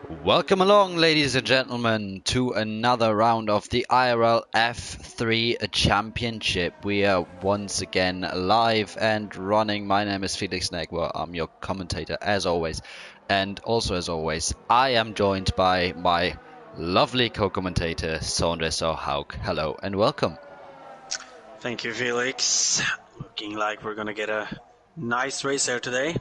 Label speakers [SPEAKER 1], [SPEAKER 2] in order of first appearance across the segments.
[SPEAKER 1] Welcome along, ladies and gentlemen, to another round of the IRL F3 Championship. We are once again live and running. My name is Felix Negwa. I'm your commentator, as always. And also, as always, I am joined by my lovely co-commentator, Sondre Haug. Hello and welcome.
[SPEAKER 2] Thank you, Felix. Looking like we're gonna get a nice race here today.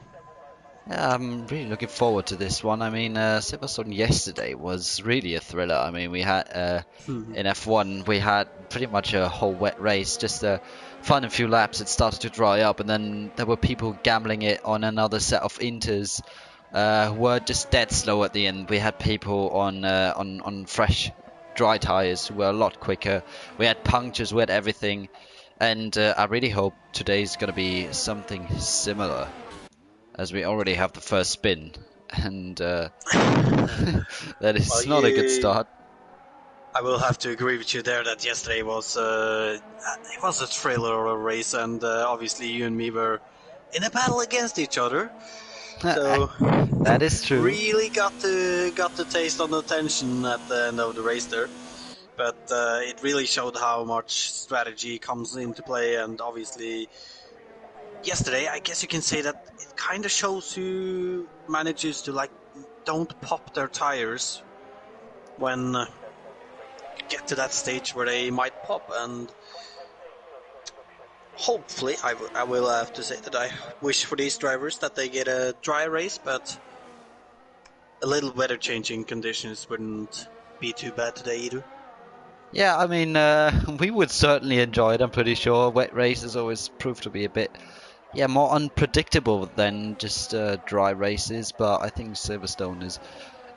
[SPEAKER 1] Yeah, I'm really looking forward to this one. I mean, Silverstone yesterday was really a thriller. I mean, we had in F1 we had pretty much a whole wet race, just fun a few laps. It started to dry up, and then there were people gambling it on another set of inters who were just dead slow at the end. We had people on fresh, dry tires who were a lot quicker. We had punctures, we had everything, and I really hope today's going to be something similar, as we already have the first spin, and that is
[SPEAKER 2] Well,
[SPEAKER 1] not a good start.
[SPEAKER 2] I will have to agree with you there that yesterday was it was a thriller of a race, and obviously you and me were in a battle against each other. So
[SPEAKER 1] That is true.
[SPEAKER 2] really got the taste on the tension at the end of the race there. But it really showed how much strategy comes into play, and obviously yesterday, I guess you can say that it kind of shows who manages to don't pop their tires when get to that stage where they might pop, and hopefully I will have to say that I wish for these drivers that they get a dry race, but a little weather changing conditions wouldn't be too bad today either.
[SPEAKER 1] Yeah, I mean, we would certainly enjoy it, I'm pretty sure. Wet races always prove to be a bit, more unpredictable than just dry races, but I think Silverstone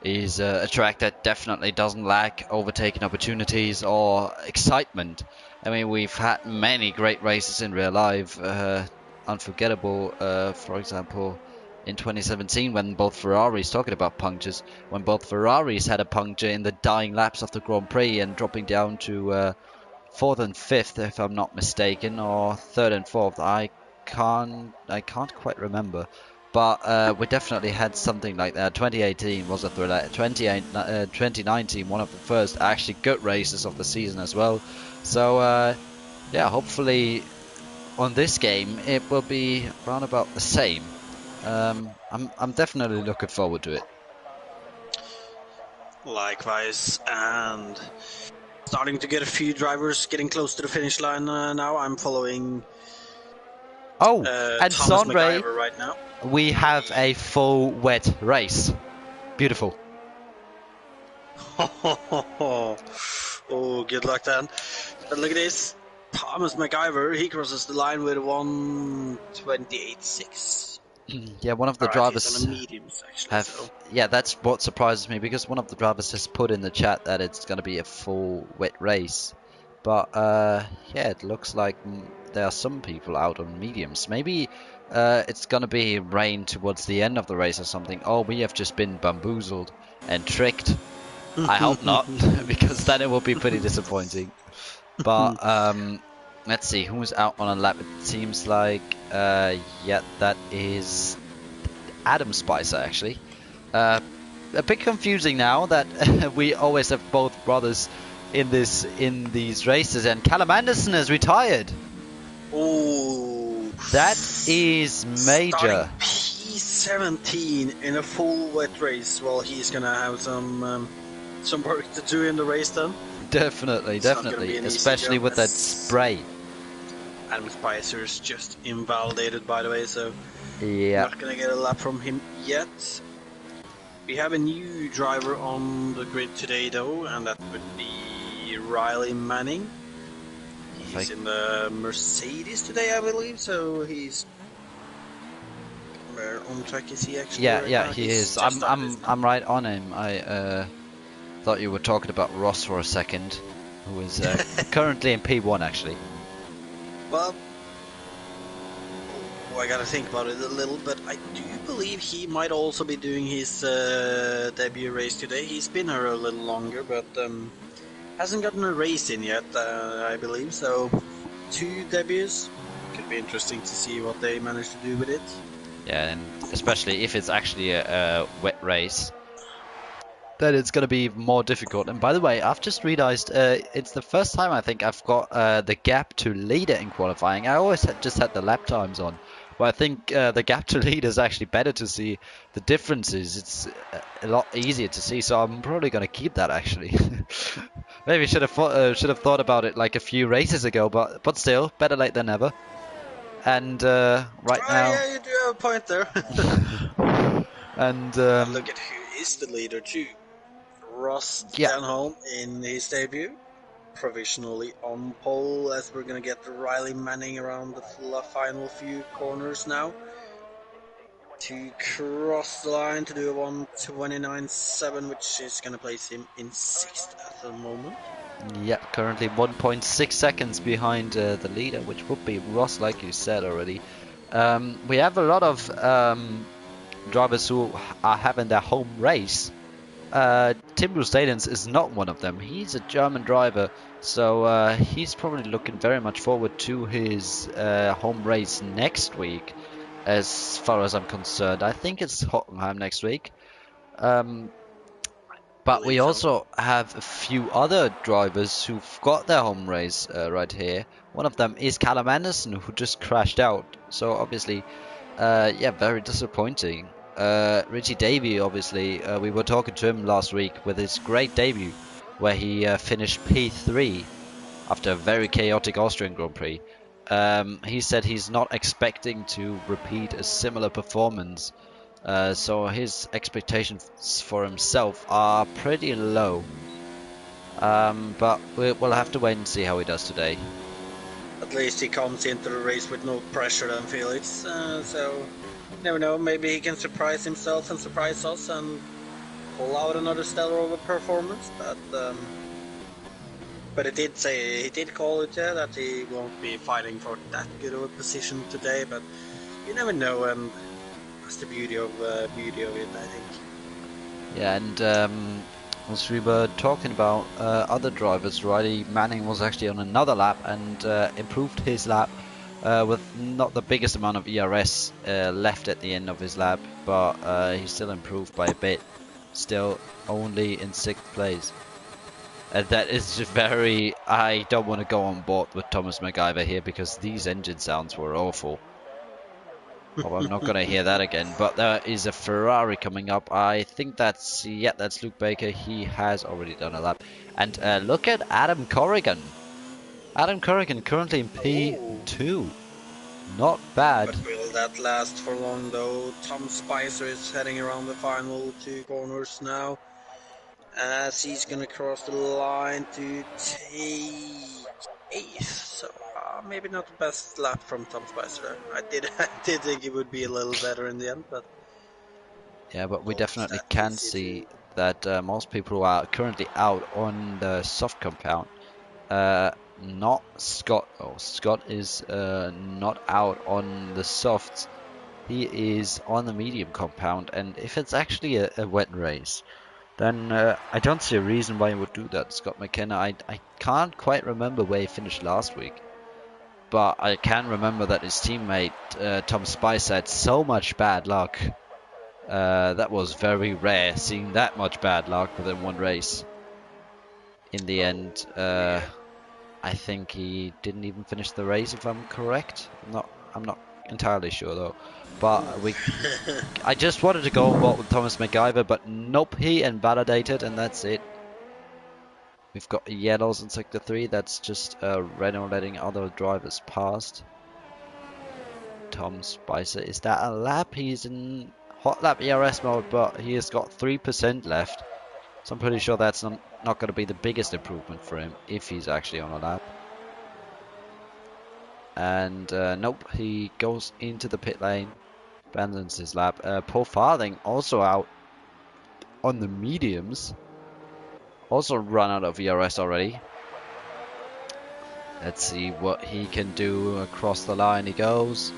[SPEAKER 1] is a track that definitely doesn't lack overtaking opportunities or excitement. I mean, we've had many great races in real life, unforgettable, for example, in 2017 when both Ferraris, talking about punctures, when both Ferraris had a puncture in the dying laps of the Grand Prix and dropping down to fourth and fifth, if I'm not mistaken, or third and fourth. I can't quite remember. But we definitely had something like that. 2018 was a thriller. 2019, one of the first actually good races of the season as well. So yeah, hopefully on this game it will be around about the same. I'm definitely looking forward to it.
[SPEAKER 2] Likewise, and starting to get a few drivers getting close to the finish line now. I'm following
[SPEAKER 1] And
[SPEAKER 2] Thomas
[SPEAKER 1] Sondre,
[SPEAKER 2] MacGyver right now.
[SPEAKER 1] we have a full wet race. Beautiful.
[SPEAKER 2] Oh, good luck then. But look at this. Thomas MacGyver, he crosses the line with 1:28.6.
[SPEAKER 1] Yeah, one of the
[SPEAKER 2] Alright,
[SPEAKER 1] drivers
[SPEAKER 2] he's on a mediums actually.
[SPEAKER 1] have.
[SPEAKER 2] So.
[SPEAKER 1] Yeah, that's what surprises me, because one of the drivers has put in the chat that it's going to be a full wet race. But yeah, it looks like there are some people out on mediums. Maybe it's going to be rain towards the end of the race or something. Oh, we have just been bamboozled and tricked. I hope not, because then it will be pretty disappointing. But let's see who's out on a lap. It seems like yeah, that is Adam Spicer actually. A bit confusing now that we always have both brothers in these races, and Callum Anderson has retired.
[SPEAKER 2] Oh,
[SPEAKER 1] that is major.
[SPEAKER 2] P17 in a full wet race. Well, he's gonna have some work to do in the race then.
[SPEAKER 1] Definitely, especially with that spray.
[SPEAKER 2] Adam Spicer's just invalidated, by the way, so
[SPEAKER 1] yeah,
[SPEAKER 2] not gonna get a lap from him yet. We have a new driver on the grid today, though, and that would be Riley Manning. He's in the Mercedes today, I believe, so he's... Where on track is he actually?
[SPEAKER 1] Yeah, he is. I'm right on him. I thought you were talking about Ross for a second, who is currently in P1 actually.
[SPEAKER 2] Well, I gotta think about it a little, but I do believe he might also be doing his debut race today. He's been here a little longer, but hasn't gotten a race in yet, I believe. So 2 debuts. Could be interesting to see what they manage to do with it.
[SPEAKER 1] Yeah, and especially if it's actually a wet race. then it's going to be more difficult. And by the way, I've just realized it's the first time I think I've got the gap to leader in qualifying. I always just had the lap times on, but I think the gap to leader is actually better to see the differences. It's a lot easier to see, so I'm probably going to keep that actually. Maybe should have thought about it like a few races ago, but still, better late than never. And right now,
[SPEAKER 2] Yeah, you do have a point there.
[SPEAKER 1] and
[SPEAKER 2] And look at who is the leader too. Ross
[SPEAKER 1] yeah,
[SPEAKER 2] Denholm in his debut, provisionally on pole, as we're gonna get Riley Manning around the final few corners now to cross the line to do a 1:29.7, which is gonna place him in sixth at the moment.
[SPEAKER 1] yeah, currently 1.6 seconds behind the leader, which would be Ross, like you said already. We have a lot of drivers who are having their home race. Tim Brustadens is not one of them. He's a German driver, so he's probably looking very much forward to his home race next week, as far as I'm concerned. I think it's Hockenheim next week. Um, but we
[SPEAKER 2] Believe so.
[SPEAKER 1] also have a few other drivers who've got their home race right here. One of them is Callum Anderson, who just crashed out. So obviously, yeah, very disappointing. Richie Davey, obviously, we were talking to him last week with his great debut, where he finished P3 after a very chaotic Austrian Grand Prix. He said he's not expecting to repeat a similar performance, so his expectations for himself are pretty low. But we'll have to wait and see how he does today.
[SPEAKER 2] At least he comes into the race with no pressure than Felix, so you never know. Maybe he can surprise himself and surprise us and pull out another stellar over performance. But he did call it, yeah, that he won't be fighting for that good of a position today. But you never know, and that's the beauty of it, I think.
[SPEAKER 1] Yeah, and as we were talking about other drivers, Riley Manning was actually on another lap and improved his lap with not the biggest amount of ERS left at the end of his lap, but he still improved by a bit. Still only in 6th place. That is very... I don't want to go on board with Thomas MacGyver here because these engine sounds were awful. Hope I'm not going to hear that again. But there is a Ferrari coming up. I think that's... Yeah, that's Luke Baker. He has already done a lap. And look at Adam Corrigan. Adam Corrigan currently in P2. Not bad.
[SPEAKER 2] But will that last for long though? Tom Spicer is heading around the final two corners now, as he's gonna cross the line to take eighth. So maybe not the best lap from Tom Spicer. I did I did think it would be a little better in the end, but
[SPEAKER 1] Yeah, but we
[SPEAKER 2] not
[SPEAKER 1] definitely
[SPEAKER 2] that
[SPEAKER 1] can
[SPEAKER 2] easy to.
[SPEAKER 1] see that most people are currently out on the soft compound. Not Scott. Oh, Scott is not out on the softs. He is on the medium compound, and if it's actually a wet race, then I don't see a reason why he would do that. Scott McKenna, I can't quite remember where he finished last week, but I can remember that his teammate Tom Spicer had so much bad luck. That was very rare, seeing that much bad luck within one race. In the end,
[SPEAKER 2] Yeah.
[SPEAKER 1] I think he didn't even finish the race, if I'm correct. I'm not entirely sure though. But I just wanted to go on board with Thomas MacGyver, but nope, he invalidated, and that's it. We've got yellows in sector 3. That's just Renault letting other drivers past. Tom Spicer, is that a lap? He's in hot lap ERS mode, but he has got 3% left. So I'm pretty sure that's not going to be the biggest improvement for him if he's actually on a lap. And nope, he goes into the pit lane, abandons his lap. Paul Farthing also out on the mediums. Also run out of ERS already. Let's see what he can do. Across the line he goes.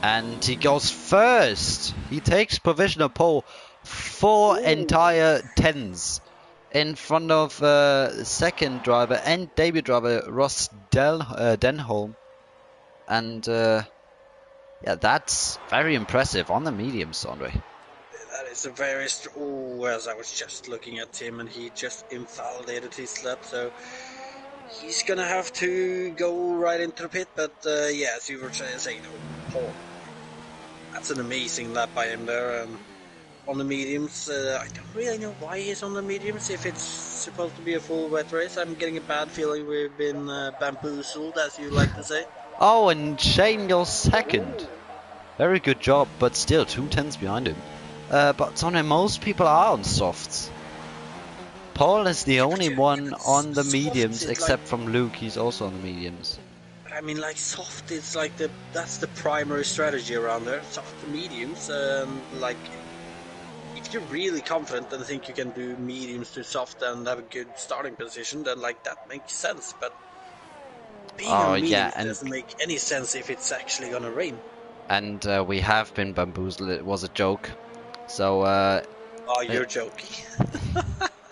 [SPEAKER 1] And he goes first. He takes provisional pole 4 entire tens in front of second driver and debut driver Ross Denholm. And yeah, that's very impressive on the mediums, Andre.
[SPEAKER 2] it's a very oh, as I was just looking at him, and he just invalidated his lap, so he's gonna have to go right into the pit. But yeah, as you were saying, Paul, that's an amazing lap by him there. On the mediums, I don't really know why he's on the mediums if it's supposed to be a full wet race. I'm getting a bad feeling we've been bamboozled, as you like to say.
[SPEAKER 1] Oh, and Shane goes second.
[SPEAKER 2] Ooh.
[SPEAKER 1] Very good job, but still 2 tenths behind him. But Sonny, most people are on softs. Paul is the only one on the mediums, except from Luke. He's also on the mediums.
[SPEAKER 2] I mean, like soft is like that's the primary strategy around there. Soft to mediums, like if you're really confident and think you can do mediums to soft and have a good starting position, then like that makes sense. But being on mediums doesn't make any sense if it's actually gonna rain.
[SPEAKER 1] And we have been bamboozled. It was a joke. So.
[SPEAKER 2] Oh, you're joking.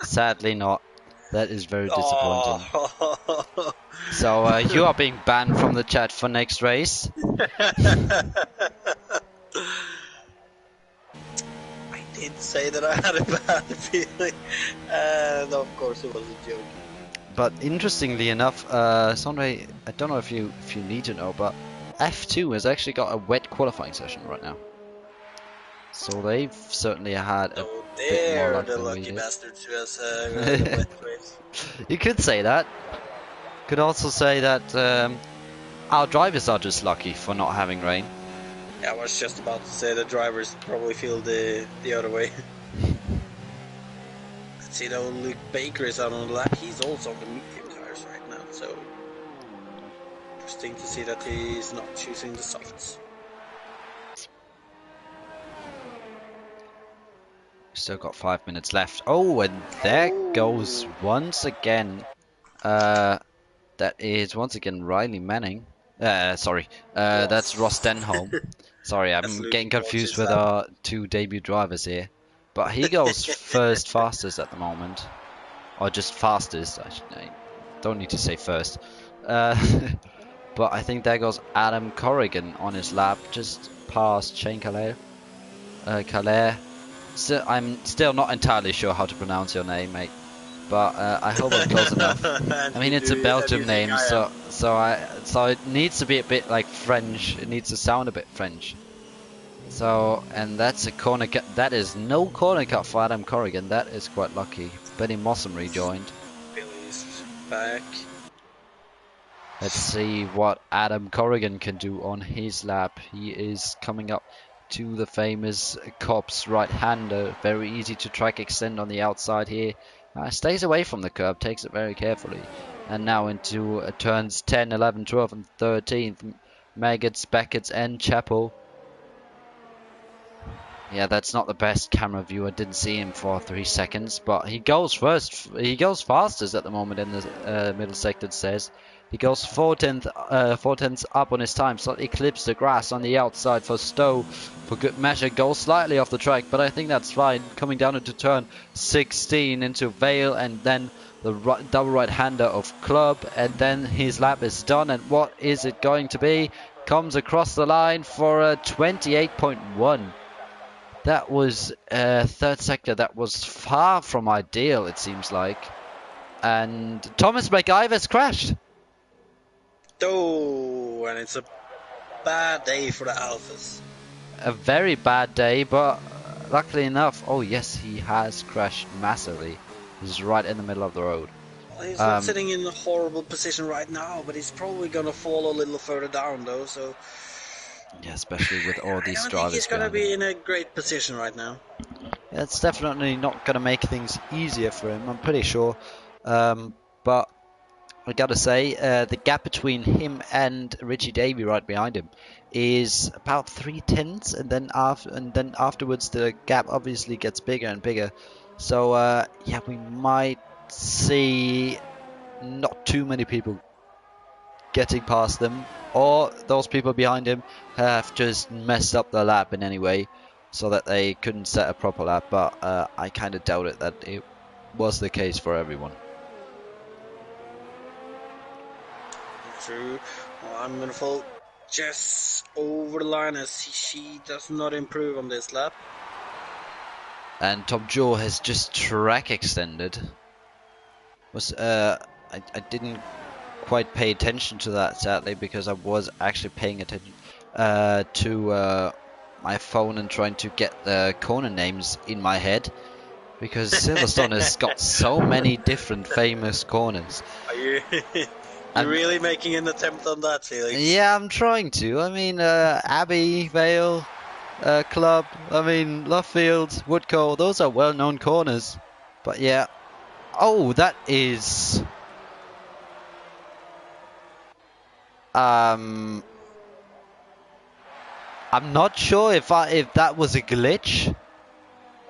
[SPEAKER 1] Sadly not. That is very disappointing.
[SPEAKER 2] Oh.
[SPEAKER 1] So you are being banned from the chat for next race.
[SPEAKER 2] I did say that I had a bad feeling, and of course it was a joke.
[SPEAKER 1] But interestingly enough, Sondre, I don't know if you need to know, but F2 has actually got a wet qualifying session right now. So they've certainly had a bit more luck than we did.
[SPEAKER 2] They're the lucky bastards who has a wet race.
[SPEAKER 1] You could say that. Could also say that our drivers are just lucky for not having rain.
[SPEAKER 2] Yeah, I was just about to say the drivers probably feel the other way. Let's see, though, Luke Baker is out on the lap. He's also on the medium tires right now, so interesting to see that he's not choosing the softs.
[SPEAKER 1] Still got 5 minutes left. Oh, and there goes once again. That is once again Riley Manning. Sorry, that's Ross Denholm. Sorry, I'm getting confused with our 2 debut drivers here. But he goes first fastest at the moment. Or just fastest, I don't need to say first. But I think there goes Adam Corrigan on his lap, just past Shane Calais. So I'm still not entirely sure how to pronounce your name, mate. But I hope I'm close enough. I mean, it's a Belgium name, so it needs to be a bit like French. It needs to sound a bit French. So, and that's a corner cut. That is no corner cut for Adam Corrigan. That is quite lucky. Benny Mossam rejoined.
[SPEAKER 2] Billy's back.
[SPEAKER 1] Let's see what Adam Corrigan can do on his lap. He is coming up to the famous Cops right-hander. Very easy to track extend on the outside here. Stays away from the curb, takes it very carefully. And now into turns 10, 11, 12 and 13th. Maggots, Beckett's and Chapel. Yeah, that's not the best camera view. I didn't see him for 3 seconds, but he goes first. He goes fastest at the moment in the middle sector, it says. He goes 4 tenths up on his time, slightly clips the grass on the outside for Stowe. For good measure, goes slightly off the track, but I think that's fine. Coming down into turn 16 into Vale, and then the double right-hander of Club, and then his lap is done. And what is it going to be? Comes across the line for a 28.1. That was third sector. That was far from ideal, it seems like. And Thomas McIver's crashed.
[SPEAKER 2] Oh, and it's a bad day for the Alphas.
[SPEAKER 1] A very bad day, but luckily enough, oh yes, he has crashed massively. He's right in the middle of the road.
[SPEAKER 2] Well, he's not sitting in a horrible position right now, but he's probably going to fall a little further down, though, so...
[SPEAKER 1] Yeah, especially with all these drivers.
[SPEAKER 2] I don't think he's going to be in a great position right now.
[SPEAKER 1] Yeah, it's definitely not going to make things easier for him, I'm pretty sure. But I gotta say, the gap between him and Richie Davey right behind him is about 3 tenths, and then afterwards the gap obviously gets bigger and bigger. So yeah, we might see not too many people getting past them, or those people behind him have just messed up the lap in any way so that they couldn't set a proper lap. But I kind of doubt it that it was the case for everyone.
[SPEAKER 2] True. Well, I'm gonna fall just over the line as she does not improve on this lap.
[SPEAKER 1] and Tom Joe has just track extended. I didn't quite pay attention to that sadly because I was actually paying attention to my phone and trying to get the corner names in my head because Silverstone has got so many different famous corners.
[SPEAKER 2] Are you you
[SPEAKER 1] And
[SPEAKER 2] really making an attempt on that, Felix?
[SPEAKER 1] yeah, I'm trying to. I mean, Abbey, Vale, Club, I mean, Lovefield, Woodcote, those are well-known corners. But yeah. Oh, that is... I'm not sure if that was a glitch,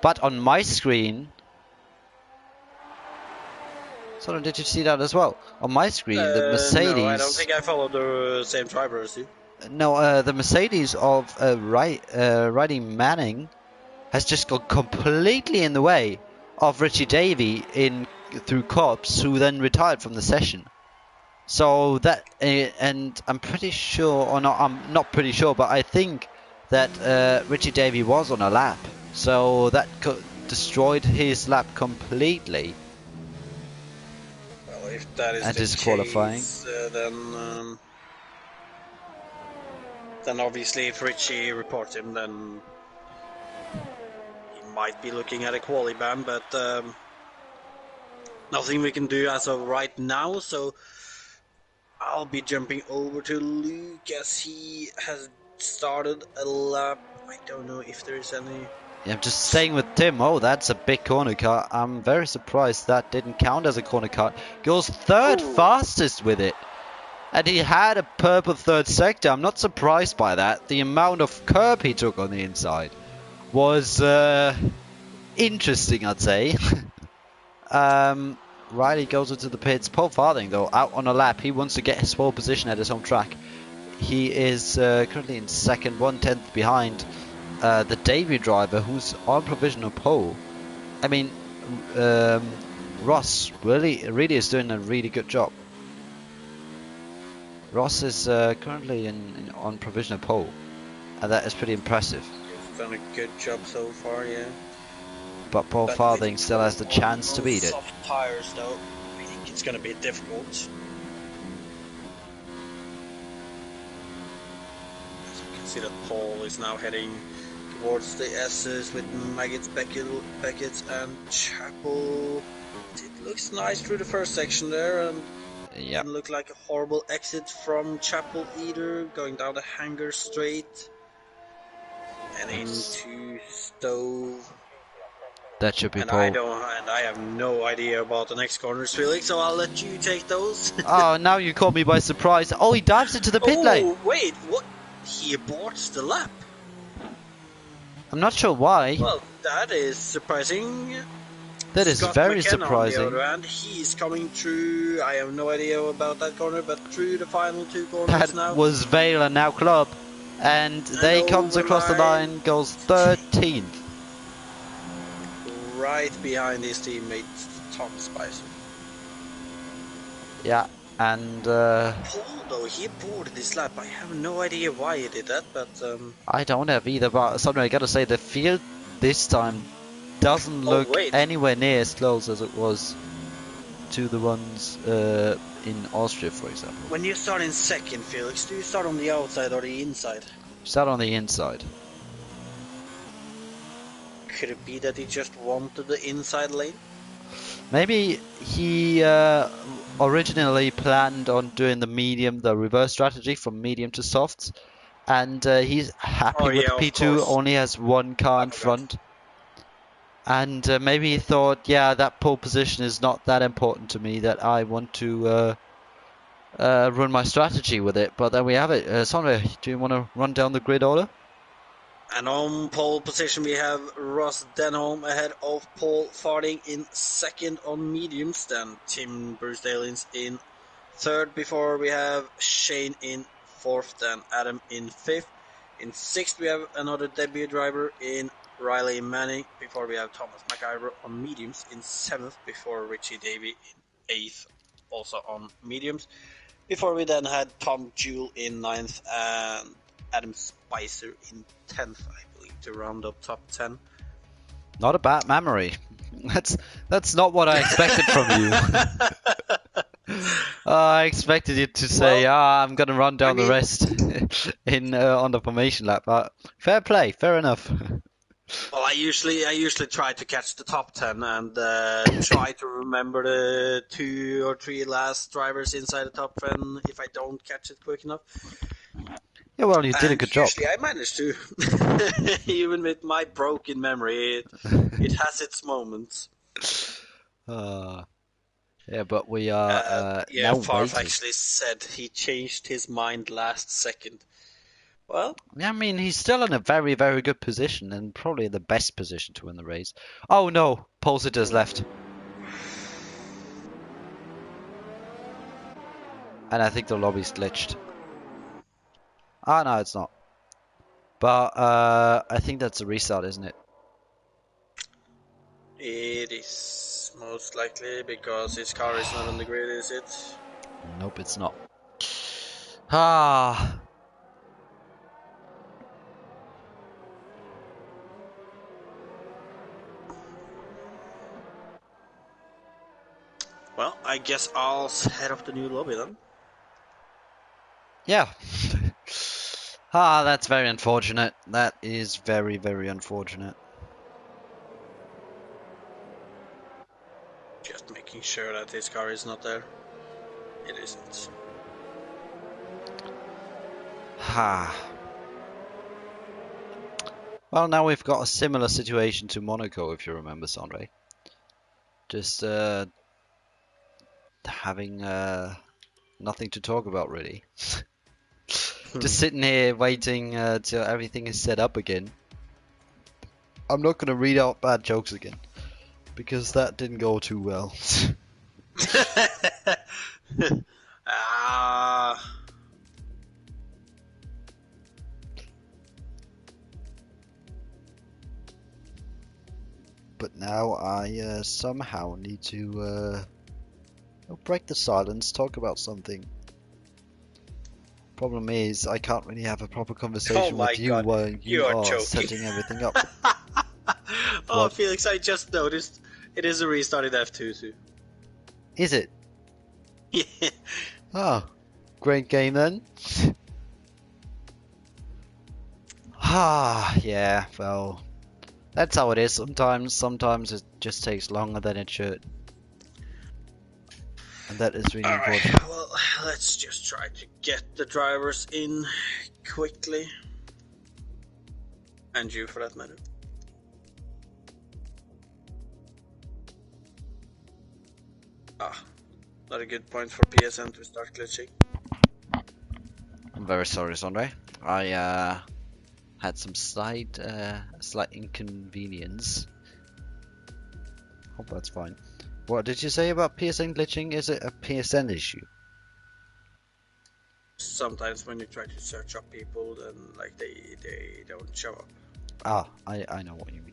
[SPEAKER 1] but on my screen... So did you see that as well? On my screen, the
[SPEAKER 2] No, I don't
[SPEAKER 1] Mercedes...
[SPEAKER 2] think I followed the same driver as you.
[SPEAKER 1] No, the Mercedes of Riley Manning has just gone completely in the way of Richie Davey in through Cops, who then retired from the session. So that, and I'm pretty sure, or not, I'm not pretty sure, but I think that Richie Davey was on a lap, so that destroyed his lap completely.
[SPEAKER 2] Well, if that is
[SPEAKER 1] And
[SPEAKER 2] the
[SPEAKER 1] disqualifying.
[SPEAKER 2] case, then obviously if Richie reports him, then he might be looking at a quali ban, but nothing we can do as of right now, so I'll be jumping over to Luke as he has started a lap. I don't know if there is any...
[SPEAKER 1] Yeah, I'm just staying with Tim. Oh, that's a big corner cut. I'm very surprised that didn't count as a corner cut. Goes third fastest with it. And he had a purple third sector. I'm not surprised by that. The amount of curb he took on the inside was interesting, I'd say. Riley goes into the pits. Paul Farthing, though, out on a lap. He wants to get his pole position at his home track. He is currently in second, 1/10 behind the Davey driver, who's on provisional pole. I mean, Ross really is doing a really good job. Ross is currently on provisional pole, and that is pretty impressive.
[SPEAKER 2] He's done a good job so far, yeah.
[SPEAKER 1] But Paul Farthing still has the chance to beat it.
[SPEAKER 2] Soft tires, though, I think it's going to be difficult. As you can see that Paul is now heading towards the S's with Maggots, Beckett, and Chapel. It looks nice through the first section there, and
[SPEAKER 1] Yeah.
[SPEAKER 2] didn't look like a horrible exit from Chapel either. Going down the hangar straight and into Stowe.
[SPEAKER 1] That should be
[SPEAKER 2] And
[SPEAKER 1] Paul.
[SPEAKER 2] I have no idea about the next corners, Felix. So I'll let you take those.
[SPEAKER 1] Oh, now you caught me by surprise. Oh, he dives into the pit lane.
[SPEAKER 2] Oh wait, what? He aborts the lap.
[SPEAKER 1] I'm not sure why.
[SPEAKER 2] Well, that is surprising.
[SPEAKER 1] That is
[SPEAKER 2] Scott
[SPEAKER 1] very
[SPEAKER 2] McKenna,
[SPEAKER 1] surprising.
[SPEAKER 2] on the other hand, he's coming through. I have no idea about that corner, but through the final two corners
[SPEAKER 1] That
[SPEAKER 2] now.
[SPEAKER 1] was Vale and now Club. And they comes across the line, goes 13th.
[SPEAKER 2] Right behind his teammate Tom Spicer.
[SPEAKER 1] Yeah, and
[SPEAKER 2] Paul, though, he aborted this lap. I have no idea why he did that, but
[SPEAKER 1] I don't have either. But something I gotta say, the field this time doesn't look anywhere near as close as it was to the ones in Austria, for example.
[SPEAKER 2] When you start in second, Felix, do you start on the outside or the inside?
[SPEAKER 1] Start on the inside.
[SPEAKER 2] Could it be that he just wanted the inside lane?
[SPEAKER 1] Maybe he originally planned on doing the reverse strategy from medium to softs, and he's happy with the P2. Only has one car in front, and maybe he thought, yeah, that pole position is not that important to me that I want to run my strategy with it. But then we have it. Sondre, do you want to run down the grid order?
[SPEAKER 2] And on pole position we have Ross Denholm ahead of Paul Farthing in second on mediums. Then Tim Bruce-Dalins in third before we have Shane in fourth. Then Adam in fifth. In sixth we have another debut driver in Riley Manning before we have Thomas McIver on mediums in seventh before Richie Davey in eighth also on mediums. Before we then had Tom Jewell in ninth and Adam Spicer in 10th, I believe, to round up top 10.
[SPEAKER 1] Not a bad memory. That's not what I expected from you. I expected you to say,
[SPEAKER 2] Well,
[SPEAKER 1] I'm gonna run
[SPEAKER 2] I
[SPEAKER 1] down the
[SPEAKER 2] mean,
[SPEAKER 1] rest in on the formation lap. But fair play, fair enough.
[SPEAKER 2] well, I usually try to catch the top 10 and try to remember the 2 or 3 last drivers inside the top 10 if I don't catch it quick enough.
[SPEAKER 1] Yeah, well, you did a
[SPEAKER 2] And
[SPEAKER 1] good job.
[SPEAKER 2] usually I manage to. Even with my broken memory, it has its moments.
[SPEAKER 1] Uh, yeah, but we are
[SPEAKER 2] Yeah,
[SPEAKER 1] now
[SPEAKER 2] Farf
[SPEAKER 1] waiting.
[SPEAKER 2] actually said he changed his mind last second. Well,
[SPEAKER 1] Yeah, I mean, he's still in a very, very good position and probably the best position to win the race. Oh no, Pulsitor's left. And I think the lobby's glitched. Ah, no, it's not. But I think that's a restart, isn't it?
[SPEAKER 2] it is most likely because his car is not on the grid, is it?
[SPEAKER 1] Nope, it's not. Ah,
[SPEAKER 2] Well, I guess I'll head off the new lobby then.
[SPEAKER 1] yeah. Ah, that's very unfortunate. That is very, very unfortunate.
[SPEAKER 2] Just making sure that his car is not there. It isn't.
[SPEAKER 1] Ha. Well, now we've got a similar situation to Monaco, if you remember, Sondre. Just having nothing to talk about, really. Just sitting here waiting till everything is set up again. I'm not going to read out bad jokes again because that didn't go too well.
[SPEAKER 2] Ah.
[SPEAKER 1] But now I somehow need to break the silence, talk about something. Problem is, I can't really have a proper
[SPEAKER 2] Oh
[SPEAKER 1] conversation
[SPEAKER 2] my
[SPEAKER 1] with you
[SPEAKER 2] god,
[SPEAKER 1] while
[SPEAKER 2] you
[SPEAKER 1] you
[SPEAKER 2] are
[SPEAKER 1] are
[SPEAKER 2] joking.
[SPEAKER 1] setting everything up.
[SPEAKER 2] Oh,
[SPEAKER 1] What
[SPEAKER 2] Felix, I just noticed it is a restarted F2 too.
[SPEAKER 1] is it?
[SPEAKER 2] Yeah.
[SPEAKER 1] Oh, great game then. Ah, yeah, well, that's how it is sometimes. Sometimes it just takes longer than it should. And that is really
[SPEAKER 2] Alright,
[SPEAKER 1] unfortunate.
[SPEAKER 2] well, let's just try to get the drivers in quickly. And you, for that matter. Ah, not a good point for PSN to start glitching.
[SPEAKER 1] I'm very sorry, Sondre. I had some slight inconvenience. Hope that's fine. What did you say about PSN glitching? Is it a PSN issue?
[SPEAKER 2] Sometimes when you try to search up people, then like they don't show up.
[SPEAKER 1] Ah, I know what you mean.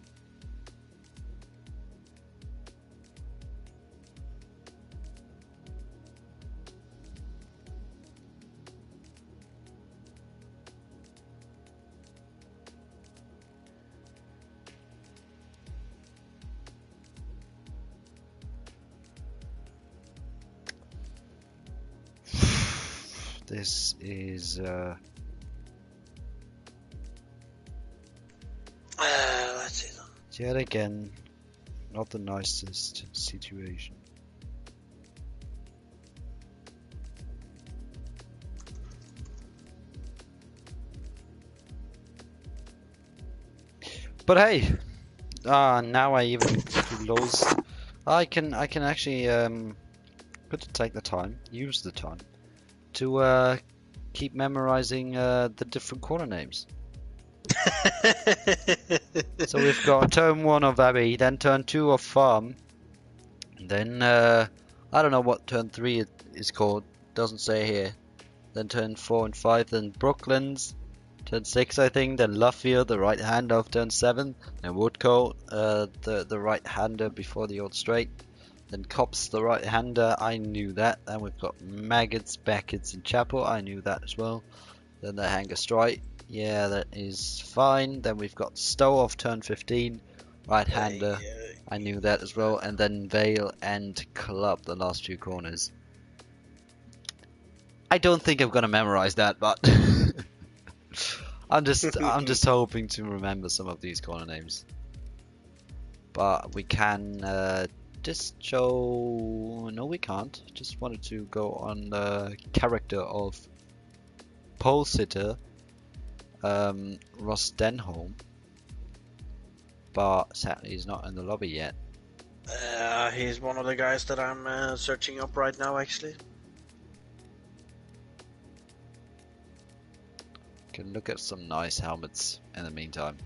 [SPEAKER 1] This is
[SPEAKER 2] Let's see then.
[SPEAKER 1] yet again not the nicest situation. But hey, now I even close. I can actually could take the time, use the time to keep memorizing the different corner names. So we've got turn 1 of Abbey, then turn 2 of Farm, then I don't know what turn 3 is called, doesn't say here. Then turn 4 and 5, then Brooklands, turn 6 I think, then Luffield, the right hander of turn 7, then Woodcote, the right hander before the old straight, then Cops, the right hander, I knew that. Then we've got Maggots, Beckett's, and Chapel, I knew that as well. Then the hanger straight, yeah, that is fine. Then we've got Stowe off turn 15, Right-hander. I knew that as well. And then Vale and Club, the last two corners. I don't think I'm gonna memorize that, but I'm just hoping to remember some of these corner names. But we can just show. No, we can't. Just wanted to go on the character of pole sitter Ross Denholm, but sadly he's not in the lobby yet.
[SPEAKER 2] He's one of the guys that I'm searching up right now, actually.
[SPEAKER 1] Can look at some nice helmets in the meantime.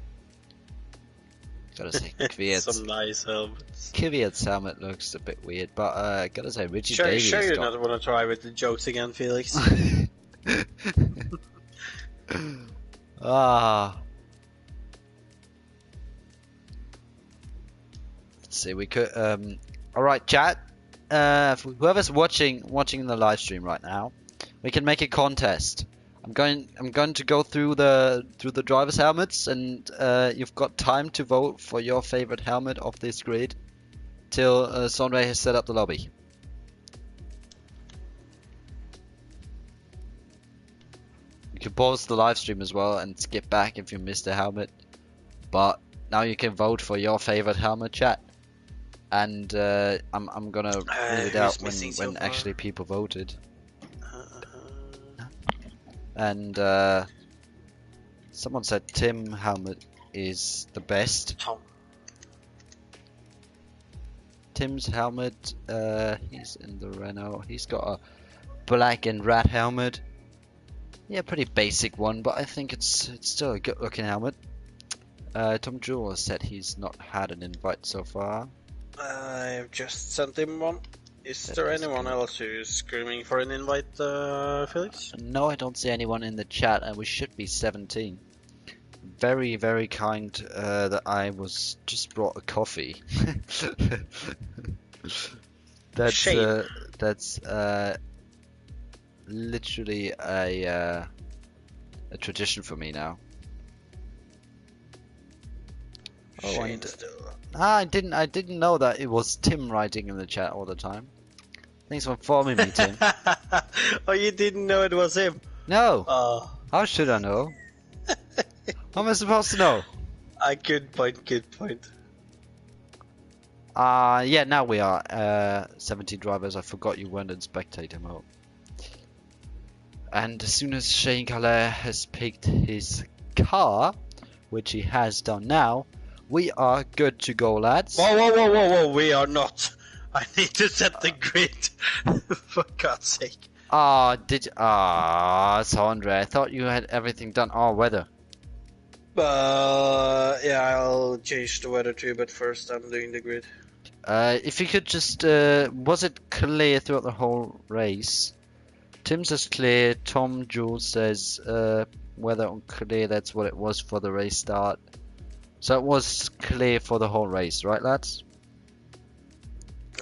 [SPEAKER 1] Gotta say, Kvyat's
[SPEAKER 2] Some nice helmets.
[SPEAKER 1] Kvyat's helmet looks a bit weird, but gotta say, Richie
[SPEAKER 2] Sure
[SPEAKER 1] Davies
[SPEAKER 2] you
[SPEAKER 1] got.
[SPEAKER 2] not want to try with the jokes again, Felix?
[SPEAKER 1] Ah. Let's see, we could. All right, chat. Whoever's watching the live stream right now, we can make a contest. I'm going to go through the drivers' helmets, and you've got time to vote for your favorite helmet of this grid till Sondre has set up the lobby. You can pause the live stream as well and skip back if you missed a helmet, but now you can vote for your favorite helmet, chat. And I'm gonna read it out when actually people voted. And someone said Tim helmet is the best.
[SPEAKER 2] Tom.
[SPEAKER 1] Tim's helmet, he's in the Renault. He's got a black and red helmet. Yeah, pretty basic one, but I think it's still a good looking helmet. Tom Jewell said he's not had an invite so far.
[SPEAKER 2] I've just sent him one. Is there anyone else who's screaming for an invite, Felix?
[SPEAKER 1] No, I don't see anyone in the chat, and we should be 17. Very, very kind that I was just brought a coffee. That's literally a tradition for me now. Oh, I didn't know that it was Tim writing in the chat all the time. Thanks for informing me, Tim.
[SPEAKER 2] Oh, you didn't know it was him?
[SPEAKER 1] No. How should I know? How am I supposed to know?
[SPEAKER 2] Good point.
[SPEAKER 1] Yeah, now we are 17 drivers. I forgot you weren't in spectator mode. And as soon as Shane Calais has picked his car, which he has done now, we are good to go, lads.
[SPEAKER 2] Whoa, we are not. I need to set the grid. For God's sake.
[SPEAKER 1] Sondre, I thought you had everything done. Weather.
[SPEAKER 2] Yeah, I'll change the weather too, but first I'm doing the grid.
[SPEAKER 1] If you could just, was it clear throughout the whole race? Tim says clear, Tom Jules says weather unclear, that's what it was for the race start. So it was clear for the whole race, right lads?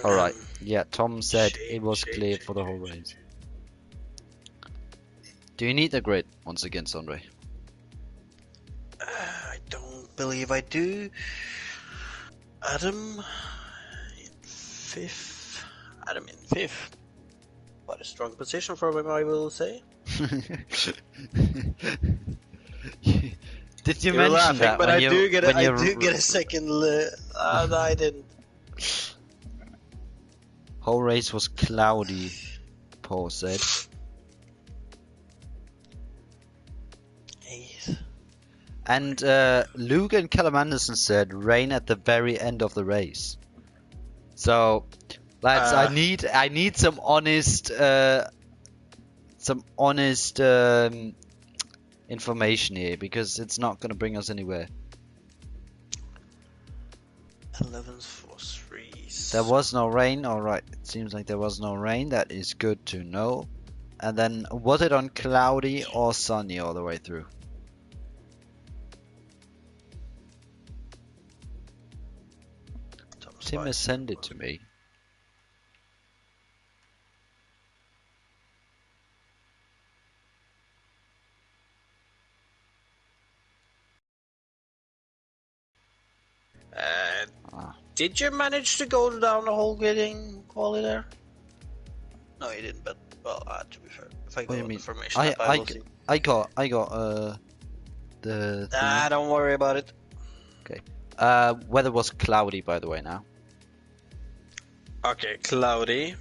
[SPEAKER 1] Alright, yeah, Tom said it was clear for the whole race. Do you need the grid once again, Sondre?
[SPEAKER 2] I don't believe I do. Adam in fifth. What a strong position for him, I will say.
[SPEAKER 1] Did you
[SPEAKER 2] You're
[SPEAKER 1] mention
[SPEAKER 2] laughing,
[SPEAKER 1] that?
[SPEAKER 2] But
[SPEAKER 1] when
[SPEAKER 2] I
[SPEAKER 1] you,
[SPEAKER 2] do get
[SPEAKER 1] when
[SPEAKER 2] a, get a second. No, I didn't.
[SPEAKER 1] Whole race was cloudy, Paul said. And Luke and Callum Anderson said rain at the very end of the race. So, lads, I need some honest information here, because it's not going to bring us anywhere.
[SPEAKER 2] 11th for 3.
[SPEAKER 1] There was no rain. All right, it seems like there was no rain. That is good to know. And then, was it on cloudy or sunny all the way through? Tim has sent it to me.
[SPEAKER 2] Did you manage to go down the whole getting quality there? No, you didn't. But well, to be fair, if I
[SPEAKER 1] What do
[SPEAKER 2] go
[SPEAKER 1] you
[SPEAKER 2] on the
[SPEAKER 1] mean?
[SPEAKER 2] formation app, I will see.
[SPEAKER 1] I got the thing.
[SPEAKER 2] Don't worry about it.
[SPEAKER 1] Okay. Weather was cloudy, by the way. Now.
[SPEAKER 2] Okay, cloudy.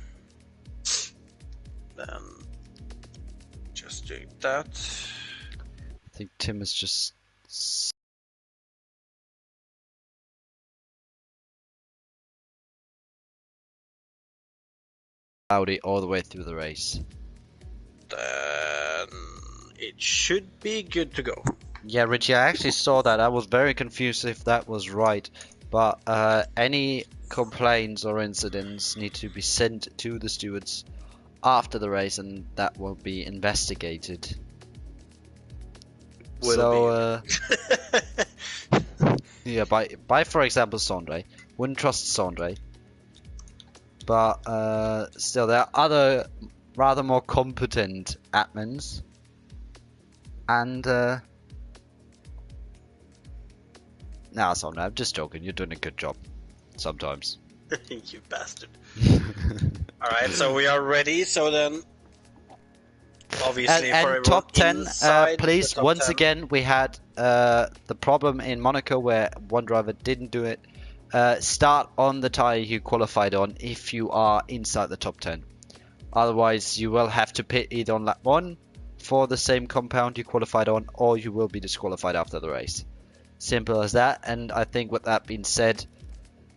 [SPEAKER 2] Then just do that.
[SPEAKER 1] I think Tim is just. Cloudy all the way through the race.
[SPEAKER 2] Then it should be good to go.
[SPEAKER 1] Yeah, Richie, I actually saw that. I was very confused if that was right. But any complaints or incidents need to be sent to the stewards after the race, and that will be investigated. Yeah, by for example Sondre. Wouldn't trust Sondre. But still, there are other rather more competent admins. And nah, Sondre, I'm just joking. You're doing a good job. Sometimes.
[SPEAKER 2] You bastard. Alright, so we are ready. So then, obviously,
[SPEAKER 1] and
[SPEAKER 2] for
[SPEAKER 1] top 10, please.
[SPEAKER 2] top
[SPEAKER 1] Once
[SPEAKER 2] 10.
[SPEAKER 1] again, we had the problem in Monaco where one driver didn't do it. Start on the tire you qualified on if you are inside the top 10. Otherwise, you will have to pit either on lap 1 for the same compound you qualified on, or you will be disqualified after the race. Simple as that. And I think with that being said,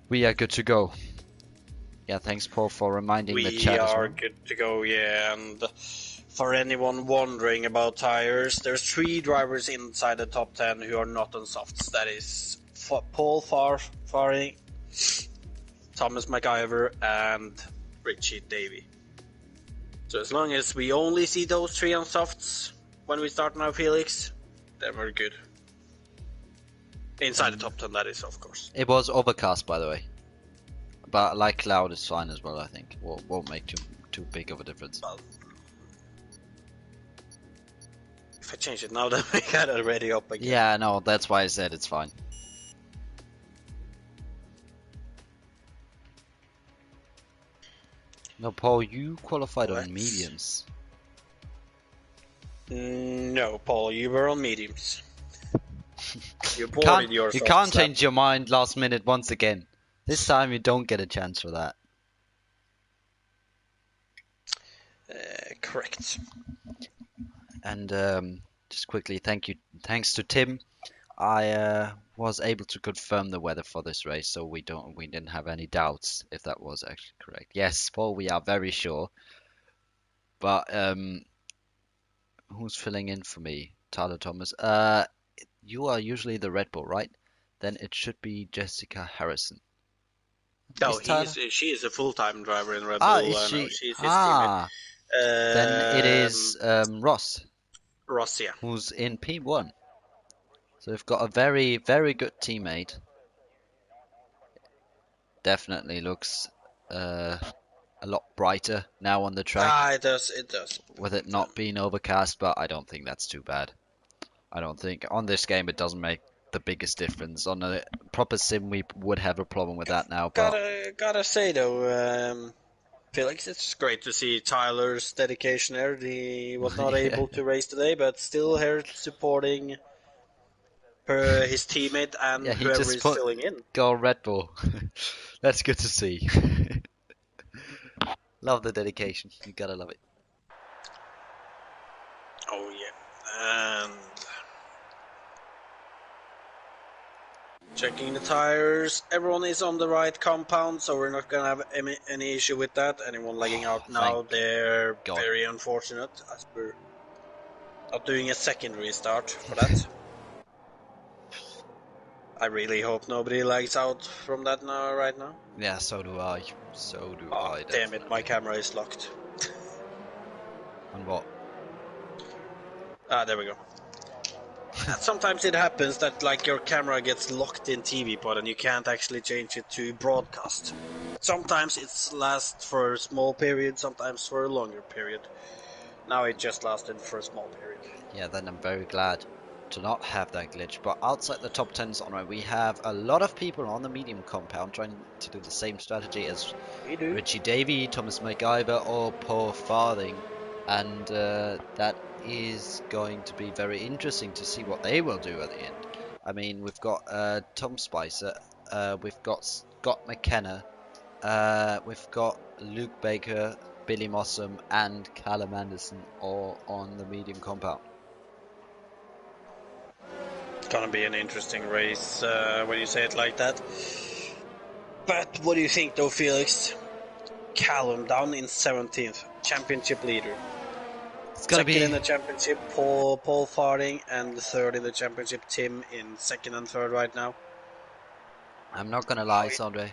[SPEAKER 1] we are good to go. Yeah, thanks Paul for reminding the chat as well.
[SPEAKER 2] We are good to go, yeah. And for anyone wondering about tires, there's 3 drivers inside the top 10 who are not on softs. That is Paul Faring, Thomas McIver, and Richie Davey. So as long as we only see those 3 on softs when we start now, Felix, then we're good. Inside the top 10, that is, of course.
[SPEAKER 1] It was overcast, by the way. But like cloud is fine as well, I think. Won't make too big of a difference.
[SPEAKER 2] Well, if I change it now, then we got it ready up again.
[SPEAKER 1] Yeah, no, that's why I said it's fine. No, Paul, you qualified on mediums.
[SPEAKER 2] No, Paul, you were on mediums. You boarded your
[SPEAKER 1] You
[SPEAKER 2] soft
[SPEAKER 1] can't
[SPEAKER 2] slap.
[SPEAKER 1] change your mind last minute once again. This time you don't get a chance for that.
[SPEAKER 2] Correct.
[SPEAKER 1] And just quickly, thanks to Tim. I was able to confirm the weather for this race, so we didn't have any doubts if that was actually correct. Yes, Paul, we are very sure. But who's filling in for me? Tyler Thomas. You are usually the Red Bull, right? Then it should be Jessica Harrison.
[SPEAKER 2] No, she is a full-time driver in Red Bull.
[SPEAKER 1] Is she?
[SPEAKER 2] No, she's his teammate.
[SPEAKER 1] Then it is Ross.
[SPEAKER 2] Ross, yeah.
[SPEAKER 1] Who's in P1. So we've got a very, very good teammate. Definitely looks a lot brighter now on the track.
[SPEAKER 2] It does.
[SPEAKER 1] With it not being overcast, but I don't think that's too bad. I don't think on this game it doesn't make the biggest difference. On a proper sim we would have a problem with that now. But
[SPEAKER 2] gotta say though, Felix, it's great to see Tyler's dedication there. He was not able to race today, but still here supporting his teammate and whoever is filling in.
[SPEAKER 1] Go Red Bull. That's good to see. Love the dedication. You gotta love it.
[SPEAKER 2] Oh yeah. And checking the tires. Everyone is on the right compound, so we're not gonna have any issue with that. Anyone lagging out now, they're very unfortunate, as we're not doing a second restart for that. I really hope nobody lags out from that right now.
[SPEAKER 1] Yeah, so do I. So do I.
[SPEAKER 2] Damn it, my camera is locked.
[SPEAKER 1] On what?
[SPEAKER 2] There we go. Sometimes it happens that like your camera gets locked in TV pod and you can't actually change it to broadcast. Sometimes it lasts for a small period, sometimes for a longer period. Now it just lasted for a small period.
[SPEAKER 1] Yeah, then I'm very glad to not have that glitch. But outside the top 10 zone, we have a lot of people on the medium compound trying to do the same strategy as
[SPEAKER 2] We do.
[SPEAKER 1] Richie Davey, Thomas MacGyver, or Paul Farthing, and that is going to be very interesting to see what they will do at the end. I mean, we've got Tom Spicer, we've got Scott McKenna, we've got Luke Baker, Billy Mossam, and Callum Anderson all on the medium compound.
[SPEAKER 2] It's gonna be an interesting race when you say it like that. But what do you think, though, Felix? Callum down in 17th, championship leader.
[SPEAKER 1] It's gonna
[SPEAKER 2] Second
[SPEAKER 1] be
[SPEAKER 2] in the championship, Paul Farding, and the third in the championship, Tim, in second and third right now.
[SPEAKER 1] I'm not gonna lie, Sondre.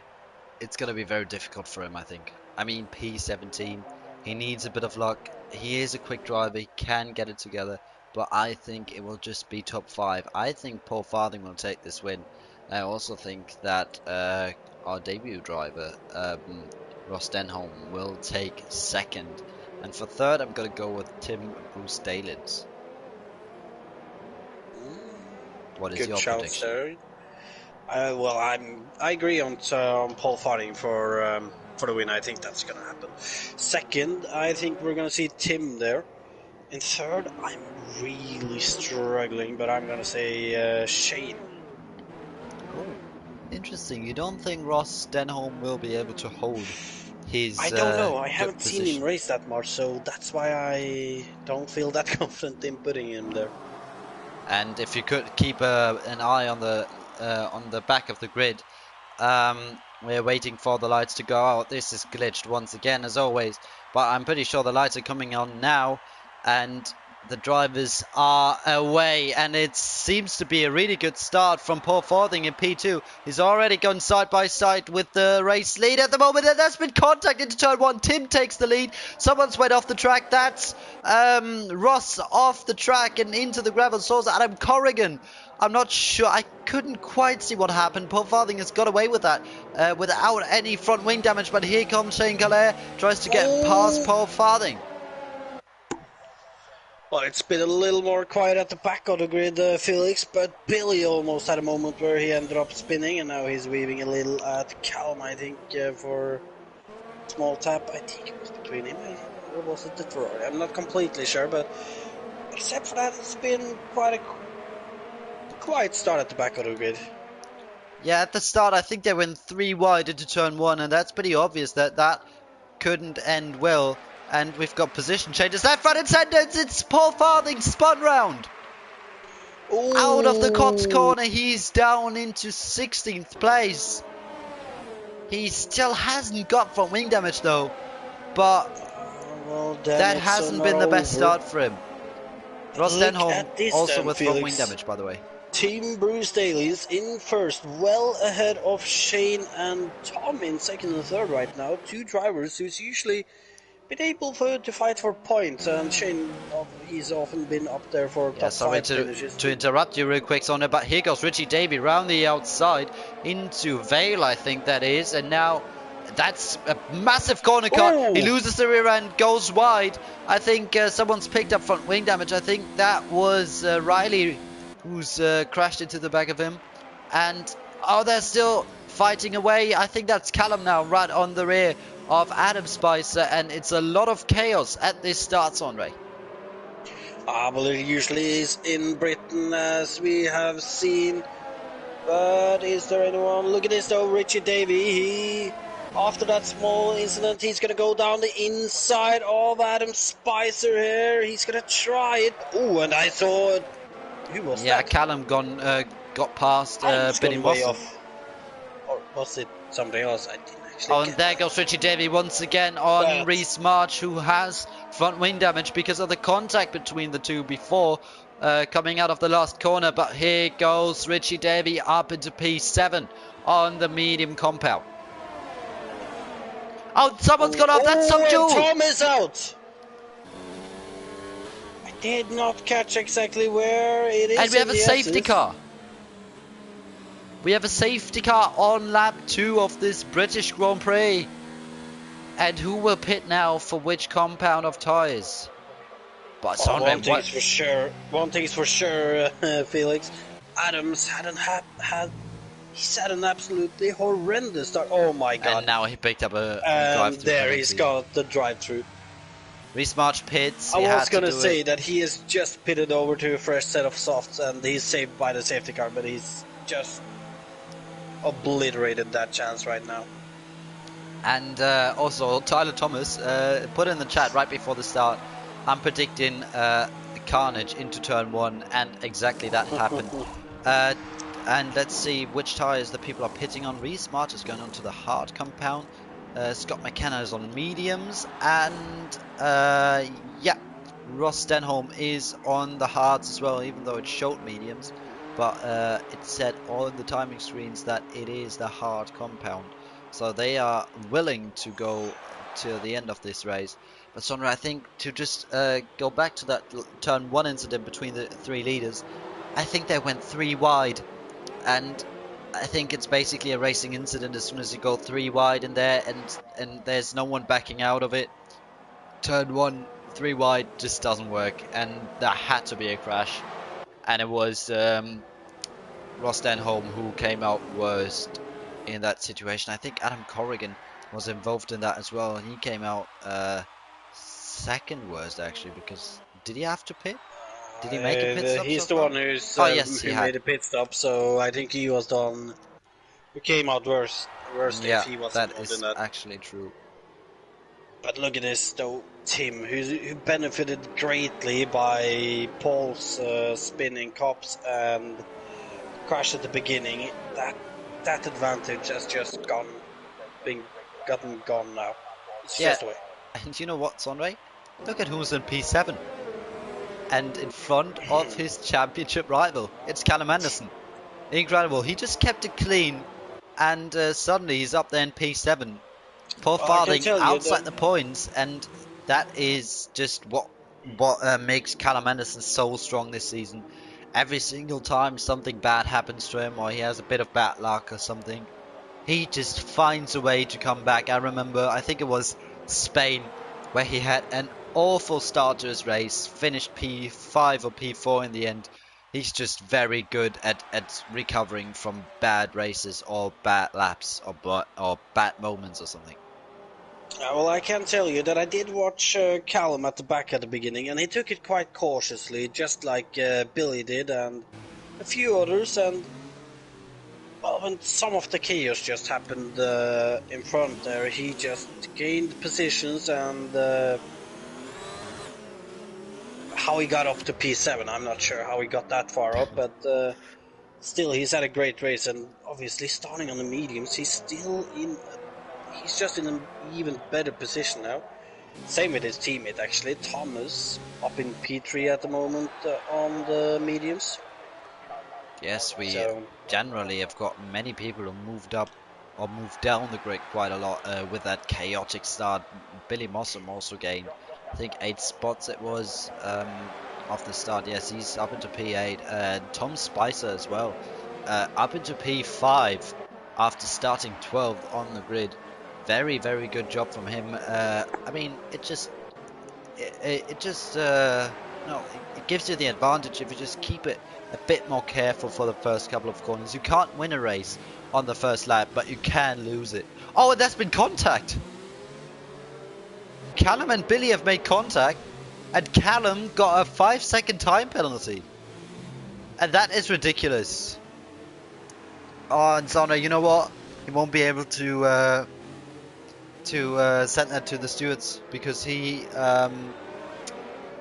[SPEAKER 1] It's gonna be very difficult for him, I think. I mean, P17, he needs a bit of luck. He is a quick driver, he can get it together, but I think it will just be top 5. I think Paul Farthing will take this win. I also think that our debut driver, Ross Denholm, will take second. And for third, I'm gonna go with Tim Bruce Dalins. What is
[SPEAKER 2] Good
[SPEAKER 1] your
[SPEAKER 2] shouts
[SPEAKER 1] prediction?
[SPEAKER 2] there. Well, I agree on Paul Farding for the win. I think that's gonna happen. Second, I think we're gonna see Tim there. In third, I'm really struggling, but I'm gonna say Shane.
[SPEAKER 1] Oh, interesting. You don't think Ross Denholm will be able to hold his
[SPEAKER 2] I don't know. I
[SPEAKER 1] good
[SPEAKER 2] haven't seen him
[SPEAKER 1] position?
[SPEAKER 2] race that much, so that's why I don't feel that confident in putting him there.
[SPEAKER 1] And if you could keep an eye on the back of the grid, we're waiting for the lights to go out. This is glitched once again, as always, but I'm pretty sure the lights are coming on now, and the drivers are away, and it seems to be a really good start from Paul Farthing in P2. He's already gone side by side with the race lead at the moment, and there's been contact into turn 1. Tim takes the lead. Someone's went off the track. That's Ross off the track and into the gravel. So's Adam Corrigan. I'm not sure. I couldn't quite see what happened. Paul Farthing has got away with that without any front wing damage, but here comes Shane Calais, tries to get past Paul Farthing.
[SPEAKER 2] Well, it's been a little more quiet at the back of the grid, Felix, but Billy almost had a moment where he ended up spinning, and now he's weaving a little at Callum, I think, for small tap. I think it was between him, or was it the Ferrari? I'm not completely sure, but except for that, it's been quite a quiet start at the back of the grid.
[SPEAKER 1] Yeah, at the start, I think they went 3 wide into turn 1, and that's pretty obvious that that couldn't end well. And we've got position changes. Left, front, and centre. It's Paul Farthing spun round.
[SPEAKER 2] Ooh.
[SPEAKER 1] Out of the Cots corner, he's down into 16th place. He still hasn't got front wing damage though, but
[SPEAKER 2] well,
[SPEAKER 1] that hasn't been the best start for him. Ross Denholm also with front wing damage, by the way.
[SPEAKER 2] Team Bruce Daly's in first, well ahead of Shane and Tom in second and third right now. Two drivers who's usually been able to fight for points, and Shane, he's often been up there for top 5 finishes.
[SPEAKER 1] To interrupt you real quick, Sonia, but here goes Richie Davey round the outside into Vale, I think that is, and now that's a massive corner cut.
[SPEAKER 2] Ooh.
[SPEAKER 1] He loses the rear end, goes wide. I think someone's picked up front wing damage. I think that was Riley who's crashed into the back of him, and they're still fighting away. I think that's Callum now, right on the rear of Adam Spicer, and it's a lot of chaos at this start, Sondre.
[SPEAKER 2] Well, it usually is in Britain, as we have seen. But is there anyone? Look at this though, Richie Davey. After that small incident, he's gonna go down the inside of Adam Spicer here. He's gonna try it. Oh, and I saw it. Who was that?
[SPEAKER 1] Yeah, Callum got past Billy Mossam.
[SPEAKER 2] Or was it something else? I didn't.
[SPEAKER 1] Oh, and there goes Richie Davey once again on Reese March, who has front wing damage because of the contact between the two before coming out of the last corner. But here goes Richie Davey up into P7 on the medium compound. Oh, someone's got off. That's some duel.
[SPEAKER 2] Tom is out. I did not catch exactly where it is.
[SPEAKER 1] And we have a safety car. We have a safety car on lap 2 of this British Grand Prix. And who will pit now for which compound of tyres? But
[SPEAKER 2] Oh,
[SPEAKER 1] Sondre, what?
[SPEAKER 2] one thing is for sure, Felix. Adams he's had an absolutely horrendous start. Oh my
[SPEAKER 1] And
[SPEAKER 2] god.
[SPEAKER 1] now he picked up a
[SPEAKER 2] And
[SPEAKER 1] drive-through
[SPEAKER 2] there he's
[SPEAKER 1] penalty.
[SPEAKER 2] got the drive-through.
[SPEAKER 1] Reese March pits.
[SPEAKER 2] I
[SPEAKER 1] He
[SPEAKER 2] was
[SPEAKER 1] had to
[SPEAKER 2] gonna
[SPEAKER 1] do it.
[SPEAKER 2] say that he is just pitted over to a fresh set of softs and he's saved by the safety car, but he's just obliterated that chance right now.
[SPEAKER 1] And also, Tyler Thomas put in the chat right before the start. I'm predicting carnage into turn one, and exactly that happened. And let's see which tyres the people are pitting on. Reese March is going onto the hard compound. Scott McKenna is on mediums, and yeah, Ross Denholm is on the hards as well, even though it showed mediums. But it said on the timing screens that it is the hard compound. So they are willing to go to the end of this race. But Sonra, I think to just go back to that turn one incident between the three leaders, I think they went three wide. And I think it's basically a racing incident as soon as you go three wide in there and there's no one backing out of it. Turn one, three wide just doesn't work. And there had to be a crash. And it was Ross Denholm who came out worst in that situation. I think Adam Corrigan was involved in that as well, and he came out second worst actually because did he have to pit? Did he make a pit stop so
[SPEAKER 2] He's the
[SPEAKER 1] far?
[SPEAKER 2] one
[SPEAKER 1] Oh yes, he
[SPEAKER 2] who
[SPEAKER 1] had.
[SPEAKER 2] made a pit stop, so I think he was the one who came out worst if
[SPEAKER 1] Yeah,
[SPEAKER 2] he was
[SPEAKER 1] that
[SPEAKER 2] involved in
[SPEAKER 1] is
[SPEAKER 2] that.
[SPEAKER 1] actually true.
[SPEAKER 2] But look at this though, Tim, who benefited greatly by Paul's spinning cops and crash at the beginning. That advantage has just gotten gone now. It's
[SPEAKER 1] Yeah,
[SPEAKER 2] just away.
[SPEAKER 1] and you know what, Sonray? Look at who's in P7 and in front of his championship rival. It's Callum Anderson. Incredible. He just kept it clean, and suddenly he's up there in P7. Paul
[SPEAKER 2] Well, I can
[SPEAKER 1] Farthing
[SPEAKER 2] tell you that
[SPEAKER 1] outside the points, and that is just what makes Callum Anderson so strong this season. Every single time something bad happens to him, or he has a bit of bad luck or something, he just finds a way to come back. I remember, I think it was Spain, where he had an awful start to his race, finished P5 or P4 in the end. He's just very good at recovering from bad races or bad laps or bad moments or something.
[SPEAKER 2] well, I can tell you that I did watch Callum at the back at the beginning, and he took it quite cautiously, just like Billy did, and a few others. And well, when some of the chaos just happened in front there, he just gained positions, and how he got up to P7, I'm not sure how he got that far up, but still, he's had a great race, and obviously starting on the mediums, he's just in an even better position now. Same with his teammate, actually. Thomas up in P3 at the moment on the mediums.
[SPEAKER 1] Yes, we
[SPEAKER 2] So,
[SPEAKER 1] generally have got many people who moved up or moved down the grid quite a lot with that chaotic start. Billy Mossam also gained, I think, 8 spots it was off the start. Yes, he's up into P8. Tom Spicer as well, up into P5 after starting 12th on the grid. Very, very good job from him. I mean, it just no, it gives you the advantage if you just keep it a bit more careful for the first couple of corners. You can't win a race on the first lap, but you can lose it. Oh, and that's been contact. Callum and Billy have made contact, and Callum got a 5-second time penalty, and that is ridiculous. Oh, and Zana, you know what? He won't be able to send that to the stewards because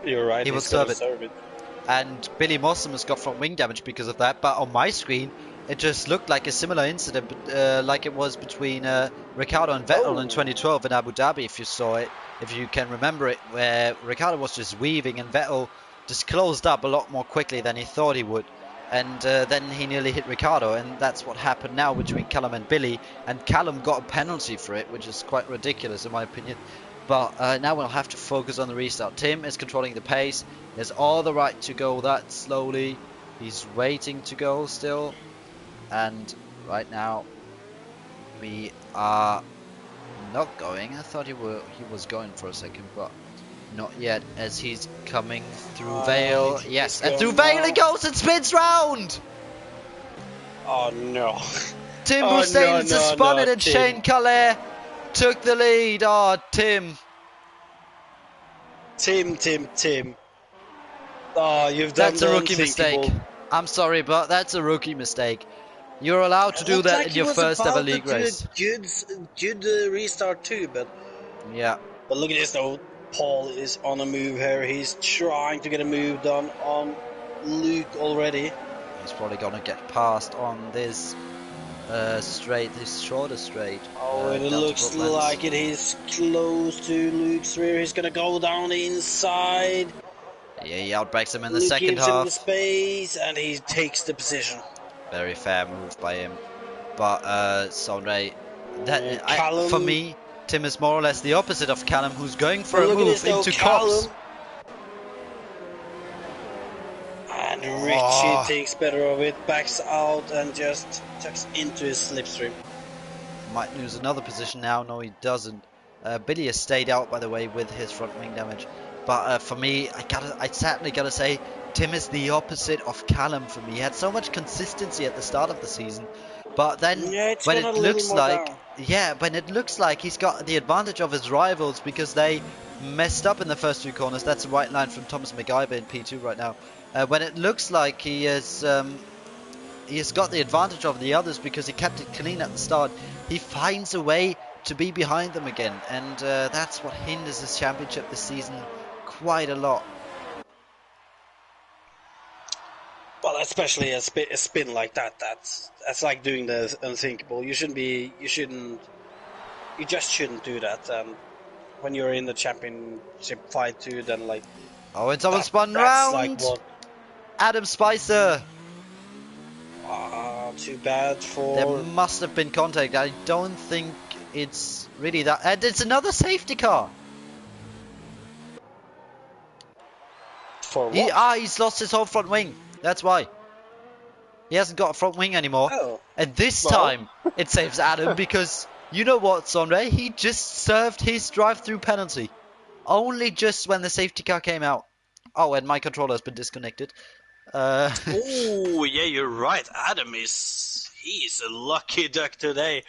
[SPEAKER 2] you're right,
[SPEAKER 1] he will
[SPEAKER 2] he's gonna
[SPEAKER 1] serve it.
[SPEAKER 2] serve it.
[SPEAKER 1] And Billy Mossam has got front wing damage because of that. But on my screen, it just looked like a similar incident, like it was between Ricciardo and Vettel in 2012 in Abu Dhabi. If you saw it, if you can remember it, where Ricciardo was just weaving and Vettel just closed up a lot more quickly than he thought he would. And then he nearly hit Ricciardo, and that's what happened now between Callum and Billy. And Callum got a penalty for it, which is quite ridiculous in my opinion. But now we'll have to focus on the restart. Tim is controlling the pace. He has all the right to go that slowly. He's waiting to go still. And right now, we are not going. I thought he was going for a second, but Not yet, as he's coming through
[SPEAKER 2] Oh,
[SPEAKER 1] Vale.
[SPEAKER 2] he's
[SPEAKER 1] Yes, and through
[SPEAKER 2] going
[SPEAKER 1] Vale
[SPEAKER 2] now.
[SPEAKER 1] it goes and spins round!
[SPEAKER 2] Oh no.
[SPEAKER 1] Tim
[SPEAKER 2] Oh no,
[SPEAKER 1] Brustains's
[SPEAKER 2] no,
[SPEAKER 1] spun
[SPEAKER 2] no,
[SPEAKER 1] it and
[SPEAKER 2] Tim.
[SPEAKER 1] Shane Calais took the lead. Oh, Tim.
[SPEAKER 2] Tim. Oh, you've done
[SPEAKER 1] That's a
[SPEAKER 2] the
[SPEAKER 1] rookie mistake.
[SPEAKER 2] unthinkable.
[SPEAKER 1] I'm sorry, but that's a rookie mistake. You're allowed to
[SPEAKER 2] It
[SPEAKER 1] do
[SPEAKER 2] looked
[SPEAKER 1] that
[SPEAKER 2] like
[SPEAKER 1] in
[SPEAKER 2] he
[SPEAKER 1] your
[SPEAKER 2] was
[SPEAKER 1] first ever
[SPEAKER 2] about to
[SPEAKER 1] league
[SPEAKER 2] do a
[SPEAKER 1] race.
[SPEAKER 2] good restart too,
[SPEAKER 1] Yeah,
[SPEAKER 2] but look at this though. Paul is on a move here. He's trying to get a move done on Luke already.
[SPEAKER 1] he's probably going to get past on this straight, this shorter straight
[SPEAKER 2] Oh, and it
[SPEAKER 1] down to
[SPEAKER 2] looks
[SPEAKER 1] Brooklands.
[SPEAKER 2] like it is close to Luke's rear. He's gonna go down the inside.
[SPEAKER 1] Yeah, he outbreaks him in the
[SPEAKER 2] Luke
[SPEAKER 1] second
[SPEAKER 2] gives him the
[SPEAKER 1] half.
[SPEAKER 2] space, and he takes the position.
[SPEAKER 1] Very fair move by him. But Sondre, for
[SPEAKER 2] Callum,
[SPEAKER 1] me, Tim is more or less the opposite of Callum, who's going for
[SPEAKER 2] but
[SPEAKER 1] a
[SPEAKER 2] look at this
[SPEAKER 1] move
[SPEAKER 2] though,
[SPEAKER 1] into Cops.
[SPEAKER 2] Callum. And Richie
[SPEAKER 1] Oh,
[SPEAKER 2] takes better of it, backs out, and just tucks into his slipstream.
[SPEAKER 1] might lose another position now. No, he doesn't. Billy has stayed out, by the way, with his front wing damage. But for me, I certainly gotta say, Tim is the opposite of Callum for me. He had so much consistency at the start of the season, but then
[SPEAKER 2] Yeah, it's
[SPEAKER 1] when
[SPEAKER 2] gone a
[SPEAKER 1] it
[SPEAKER 2] little
[SPEAKER 1] looks
[SPEAKER 2] more
[SPEAKER 1] like,
[SPEAKER 2] down.
[SPEAKER 1] yeah, when it looks like he's got the advantage of his rivals because they messed up in the first two corners. That's a right line from Thomas MacGyver in P2 right now. When it looks like he has got the advantage of the others because he kept it clean at the start. He finds a way to be behind them again, and that's what hinders his championship this season quite a lot.
[SPEAKER 2] Well, especially a spin like that. That's like doing the unthinkable. You just shouldn't do that. And when you're in the championship fight too, then like
[SPEAKER 1] Oh, and someone spun
[SPEAKER 2] that's like
[SPEAKER 1] round!
[SPEAKER 2] what.
[SPEAKER 1] Adam Spicer!
[SPEAKER 2] Too bad
[SPEAKER 1] There
[SPEAKER 2] for
[SPEAKER 1] must have been contact. I don't think it's really that. And it's another safety car!
[SPEAKER 2] what?
[SPEAKER 1] He's lost his whole front wing. That's why. He hasn't got a front wing anymore.
[SPEAKER 2] Oh,
[SPEAKER 1] And this
[SPEAKER 2] well,
[SPEAKER 1] time, it saves Adam because, you know what, Sonra? He just served his drive-through penalty. Only just when the safety car came out. Oh, and my controller has been disconnected.
[SPEAKER 2] oh yeah, you're right. He's a lucky duck today.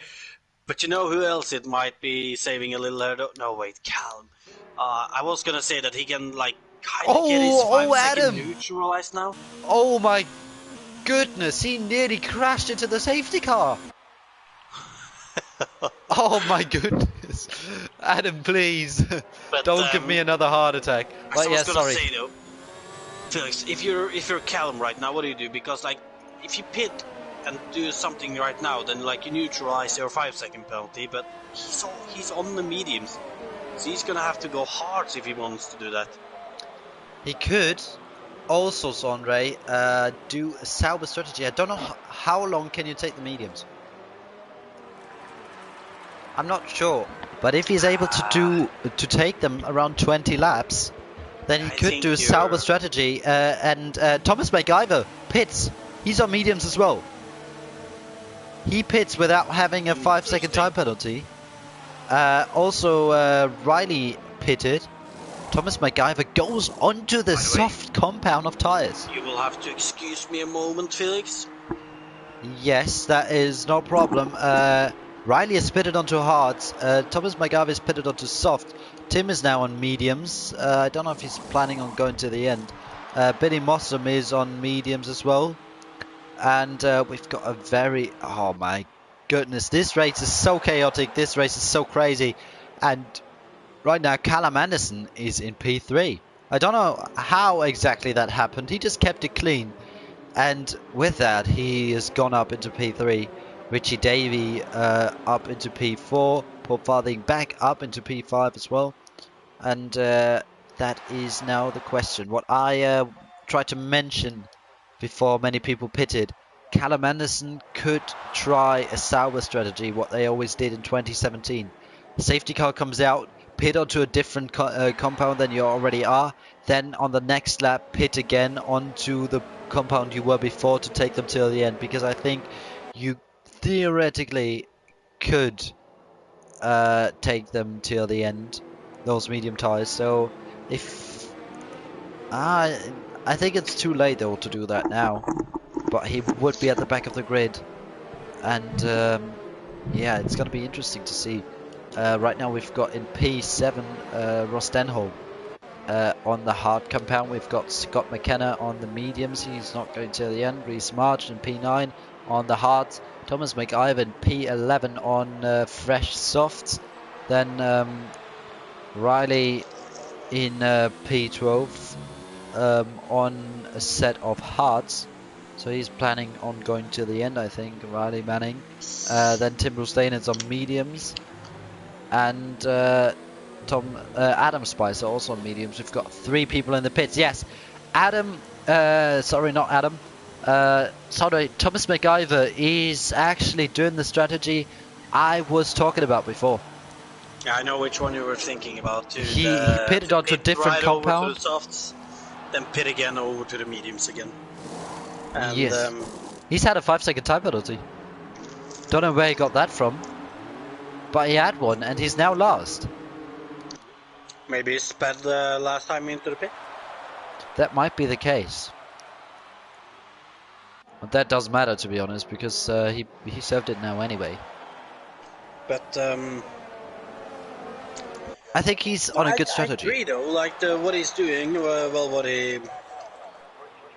[SPEAKER 2] But you know who else it might be saving a little here? No, wait, Calm. I was gonna say that he can like kind of get his
[SPEAKER 1] Oh,
[SPEAKER 2] 5 second
[SPEAKER 1] Adam!
[SPEAKER 2] neutralized now.
[SPEAKER 1] Oh my goodness, he nearly crashed into the safety car. Oh my goodness. Adam, please.
[SPEAKER 2] But
[SPEAKER 1] Don't give me another heart attack.
[SPEAKER 2] as
[SPEAKER 1] But
[SPEAKER 2] I was
[SPEAKER 1] yeah,
[SPEAKER 2] gonna
[SPEAKER 1] sorry.
[SPEAKER 2] say though, Felix, if you're Callum right now, what do you do? Because like, if you pit and do something right now, then like you neutralize your 5 second penalty. But he's on the mediums, so he's gonna have to go hard if he wants to do that.
[SPEAKER 1] He could also, Sondre, do a salvage strategy. I don't know how long can you take the mediums. I'm not sure, but if he's able to take them around 20 laps, then he
[SPEAKER 2] I
[SPEAKER 1] could
[SPEAKER 2] think
[SPEAKER 1] do a salvage strategy. And Thomas MacGyver pits. He's on mediums as well. He pits without having a 5 second time penalty. Also, Riley pitted. Thomas MacGyver goes onto the soft compound of tyres.
[SPEAKER 2] You will have to excuse me a moment, Felix.
[SPEAKER 1] Yes, that is no problem. Riley is pitted onto hards. Thomas MacGyver is pitted onto soft. Tim is now on mediums. I don't know if he's planning on going to the end. Billy Mossam is on mediums as well. And we've got a very... Oh my goodness, this race is so chaotic. This race is so crazy. And right now, Callum Anderson is in P3. I don't know how exactly that happened. He just kept it clean. And with that, he has gone up into P3. Richie Davey up into P4. Paul Farthing back up into P5 as well. And that is now the question. What I tried to mention before many people pitted, Callum Anderson could try a sour strategy, what they always did in 2017. Safety car comes out, pit onto a different compound than you already are. Then on the next lap, pit again onto the compound you were before to take them till the end. Because I think you theoretically could take them till the end, those medium tyres. So If I think it's too late though to do that now, but he would be at the back of the grid, and yeah, it's gonna be interesting to see. Right now we've got in P7 Ross Denholm on the hard compound. We've got Scott McKenna on the mediums. He's not going to the end. Reese March in P9 on the hards. Thomas McIvan P11 on fresh softs. Then Riley in P12 on a set of hards. So he's planning on going to the end, I think, Riley Manning. Then Tim Brustain is on mediums. And Adam Spicer also on mediums. We've got 3 people in the pits. Yes, Adam, sorry, not Adam. Sorry, Thomas McIver is actually doing the strategy I was talking about before.
[SPEAKER 2] Yeah, I know which one you were thinking about.
[SPEAKER 1] He pitted onto a different
[SPEAKER 2] right
[SPEAKER 1] compound.
[SPEAKER 2] over to the softs, then pit again over to the mediums again. And,
[SPEAKER 1] yes. He's had a 5-second time penalty. Don't know where he got that from, but he had one, and he's now last.
[SPEAKER 2] Maybe he sped last time into the pit?
[SPEAKER 1] That might be the case. But that doesn't matter, to be honest, because he served it now anyway.
[SPEAKER 2] But
[SPEAKER 1] I think he's on a good strategy.
[SPEAKER 2] I agree, though. Like what he's doing, what he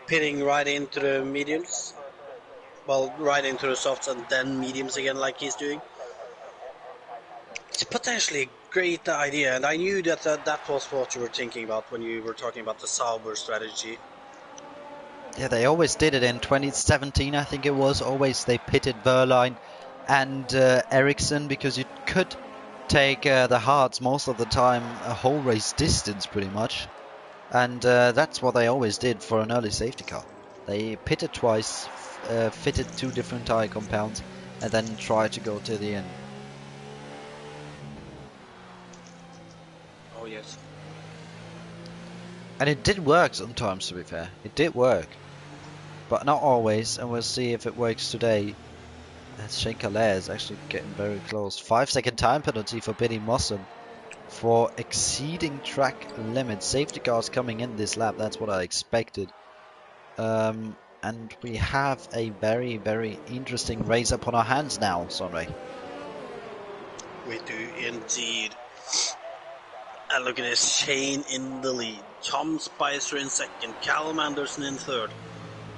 [SPEAKER 2] pitting right into the mediums, right into the softs and then mediums again, like he's doing. It's potentially a great idea, and I knew that that was what you were thinking about when you were talking about the Sauber strategy.
[SPEAKER 1] Yeah, they always did it in 2017, I think it was. Always they pitted Verline and Ericsson, because you could take the hards most of the time a whole race distance pretty much. And that's what they always did for an early safety car. They pitted twice, fitted 2 different tyre compounds, and then tried to go to the end.
[SPEAKER 2] Oh, yes.
[SPEAKER 1] And it did work sometimes, to be fair. It did work. But not always, and we'll see if it works today. Shane Calais is actually getting very close. 5-second time penalty for Billy Mossam for exceeding track limits. Safety cars coming in this lap, that's what I expected. And we have a very, very interesting race up on our hands now, Sonray.
[SPEAKER 2] We do indeed. And look at this, Shane in the lead, Tom Spicer in second, Callum Anderson in third,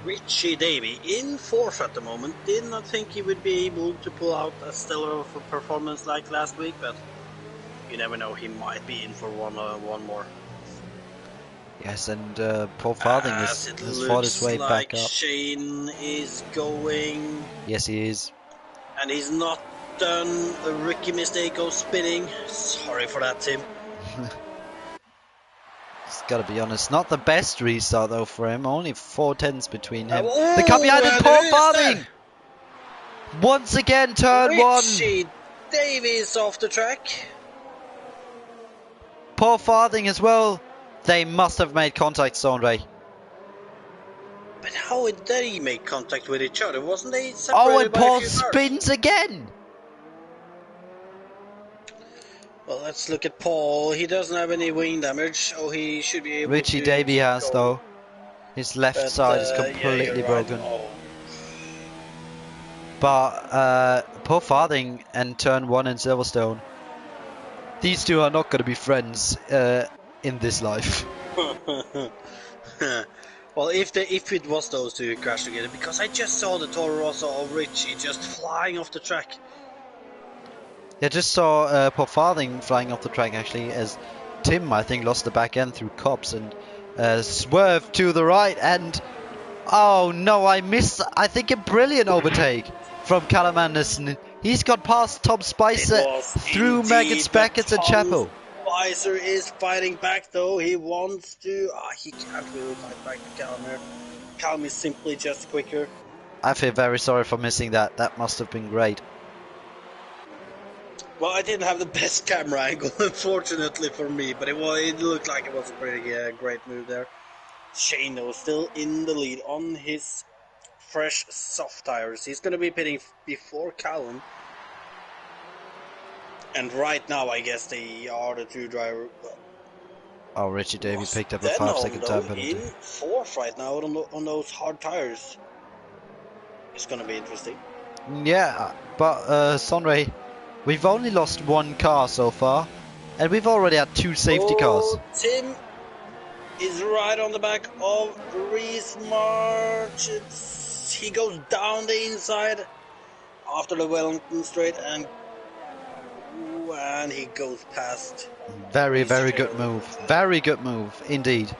[SPEAKER 2] Richie Davey in fourth at the moment. Did not think he would be able to pull out a stellar of a performance like last week, but you never know, he might be in for one more.
[SPEAKER 1] Yes, and Paul Farthing has fought his way
[SPEAKER 2] like
[SPEAKER 1] back up.
[SPEAKER 2] Shane is going.
[SPEAKER 1] Yes, he is.
[SPEAKER 2] And he's not done a rookie mistake of spinning. Sorry for that, Tim.
[SPEAKER 1] It's got to be honest, not the best restart though for him. Only 4 tenths between him.
[SPEAKER 2] Oh,
[SPEAKER 1] the car behind him, Paul Farthing! Once again, turn 1.
[SPEAKER 2] Richie Davies off the track.
[SPEAKER 1] Paul Farthing as well. They must have made contact, Sondre.
[SPEAKER 2] But how did they make contact with each other? Wasn't they separated?
[SPEAKER 1] Oh, and
[SPEAKER 2] by
[SPEAKER 1] Paul
[SPEAKER 2] a few cars?
[SPEAKER 1] spins again.
[SPEAKER 2] Well, let's look at Paul. He doesn't have any wing damage. Oh, he should be able
[SPEAKER 1] Richie
[SPEAKER 2] to
[SPEAKER 1] Davey has
[SPEAKER 2] go.
[SPEAKER 1] though. His left side is completely broken.
[SPEAKER 2] Right. Oh.
[SPEAKER 1] But Paul Farthing and turn 1 in Silverstone, these two are not going to be friends in this life.
[SPEAKER 2] Well, if it was those two who crashed together, because I just saw the Toro Rosso of Richie just flying off the track.
[SPEAKER 1] Yeah, just saw Paul Farthing flying off the track actually, as Tim, I think, lost the back end through cops and swerved to the right, and oh no, I missed, I think, a brilliant overtake from Callum Anderson. He's got past Tom Spicer through Megan Speckett and Chappell.
[SPEAKER 2] Spicer is fighting back though. He wants to. He can't really fight back to Callum here. Callum is simply just quicker.
[SPEAKER 1] I feel very sorry for missing that. That must have been great.
[SPEAKER 2] Well, I didn't have the best camera angle, unfortunately for me, but it looked like it was a pretty great move there. Shane though still in the lead on his fresh soft tires. He's going to be pitting before Callum. And right now, I guess they are the two drivers.
[SPEAKER 1] Oh, Richie Davey
[SPEAKER 2] Was
[SPEAKER 1] picked up a
[SPEAKER 2] Denholm
[SPEAKER 1] 5-second
[SPEAKER 2] though
[SPEAKER 1] time penalty.
[SPEAKER 2] in fourth right now on those hard tires? It's gonna be interesting.
[SPEAKER 1] Yeah, but Sonray, we've only lost one car so far, and we've already had 2 safety cars.
[SPEAKER 2] Oh, Tim is right on the back of Reese March. He goes down the inside after the Wellington straight and he goes past
[SPEAKER 1] Very,
[SPEAKER 2] Reese to
[SPEAKER 1] very
[SPEAKER 2] clear
[SPEAKER 1] good
[SPEAKER 2] the
[SPEAKER 1] move.
[SPEAKER 2] wall.
[SPEAKER 1] Very good move, indeed.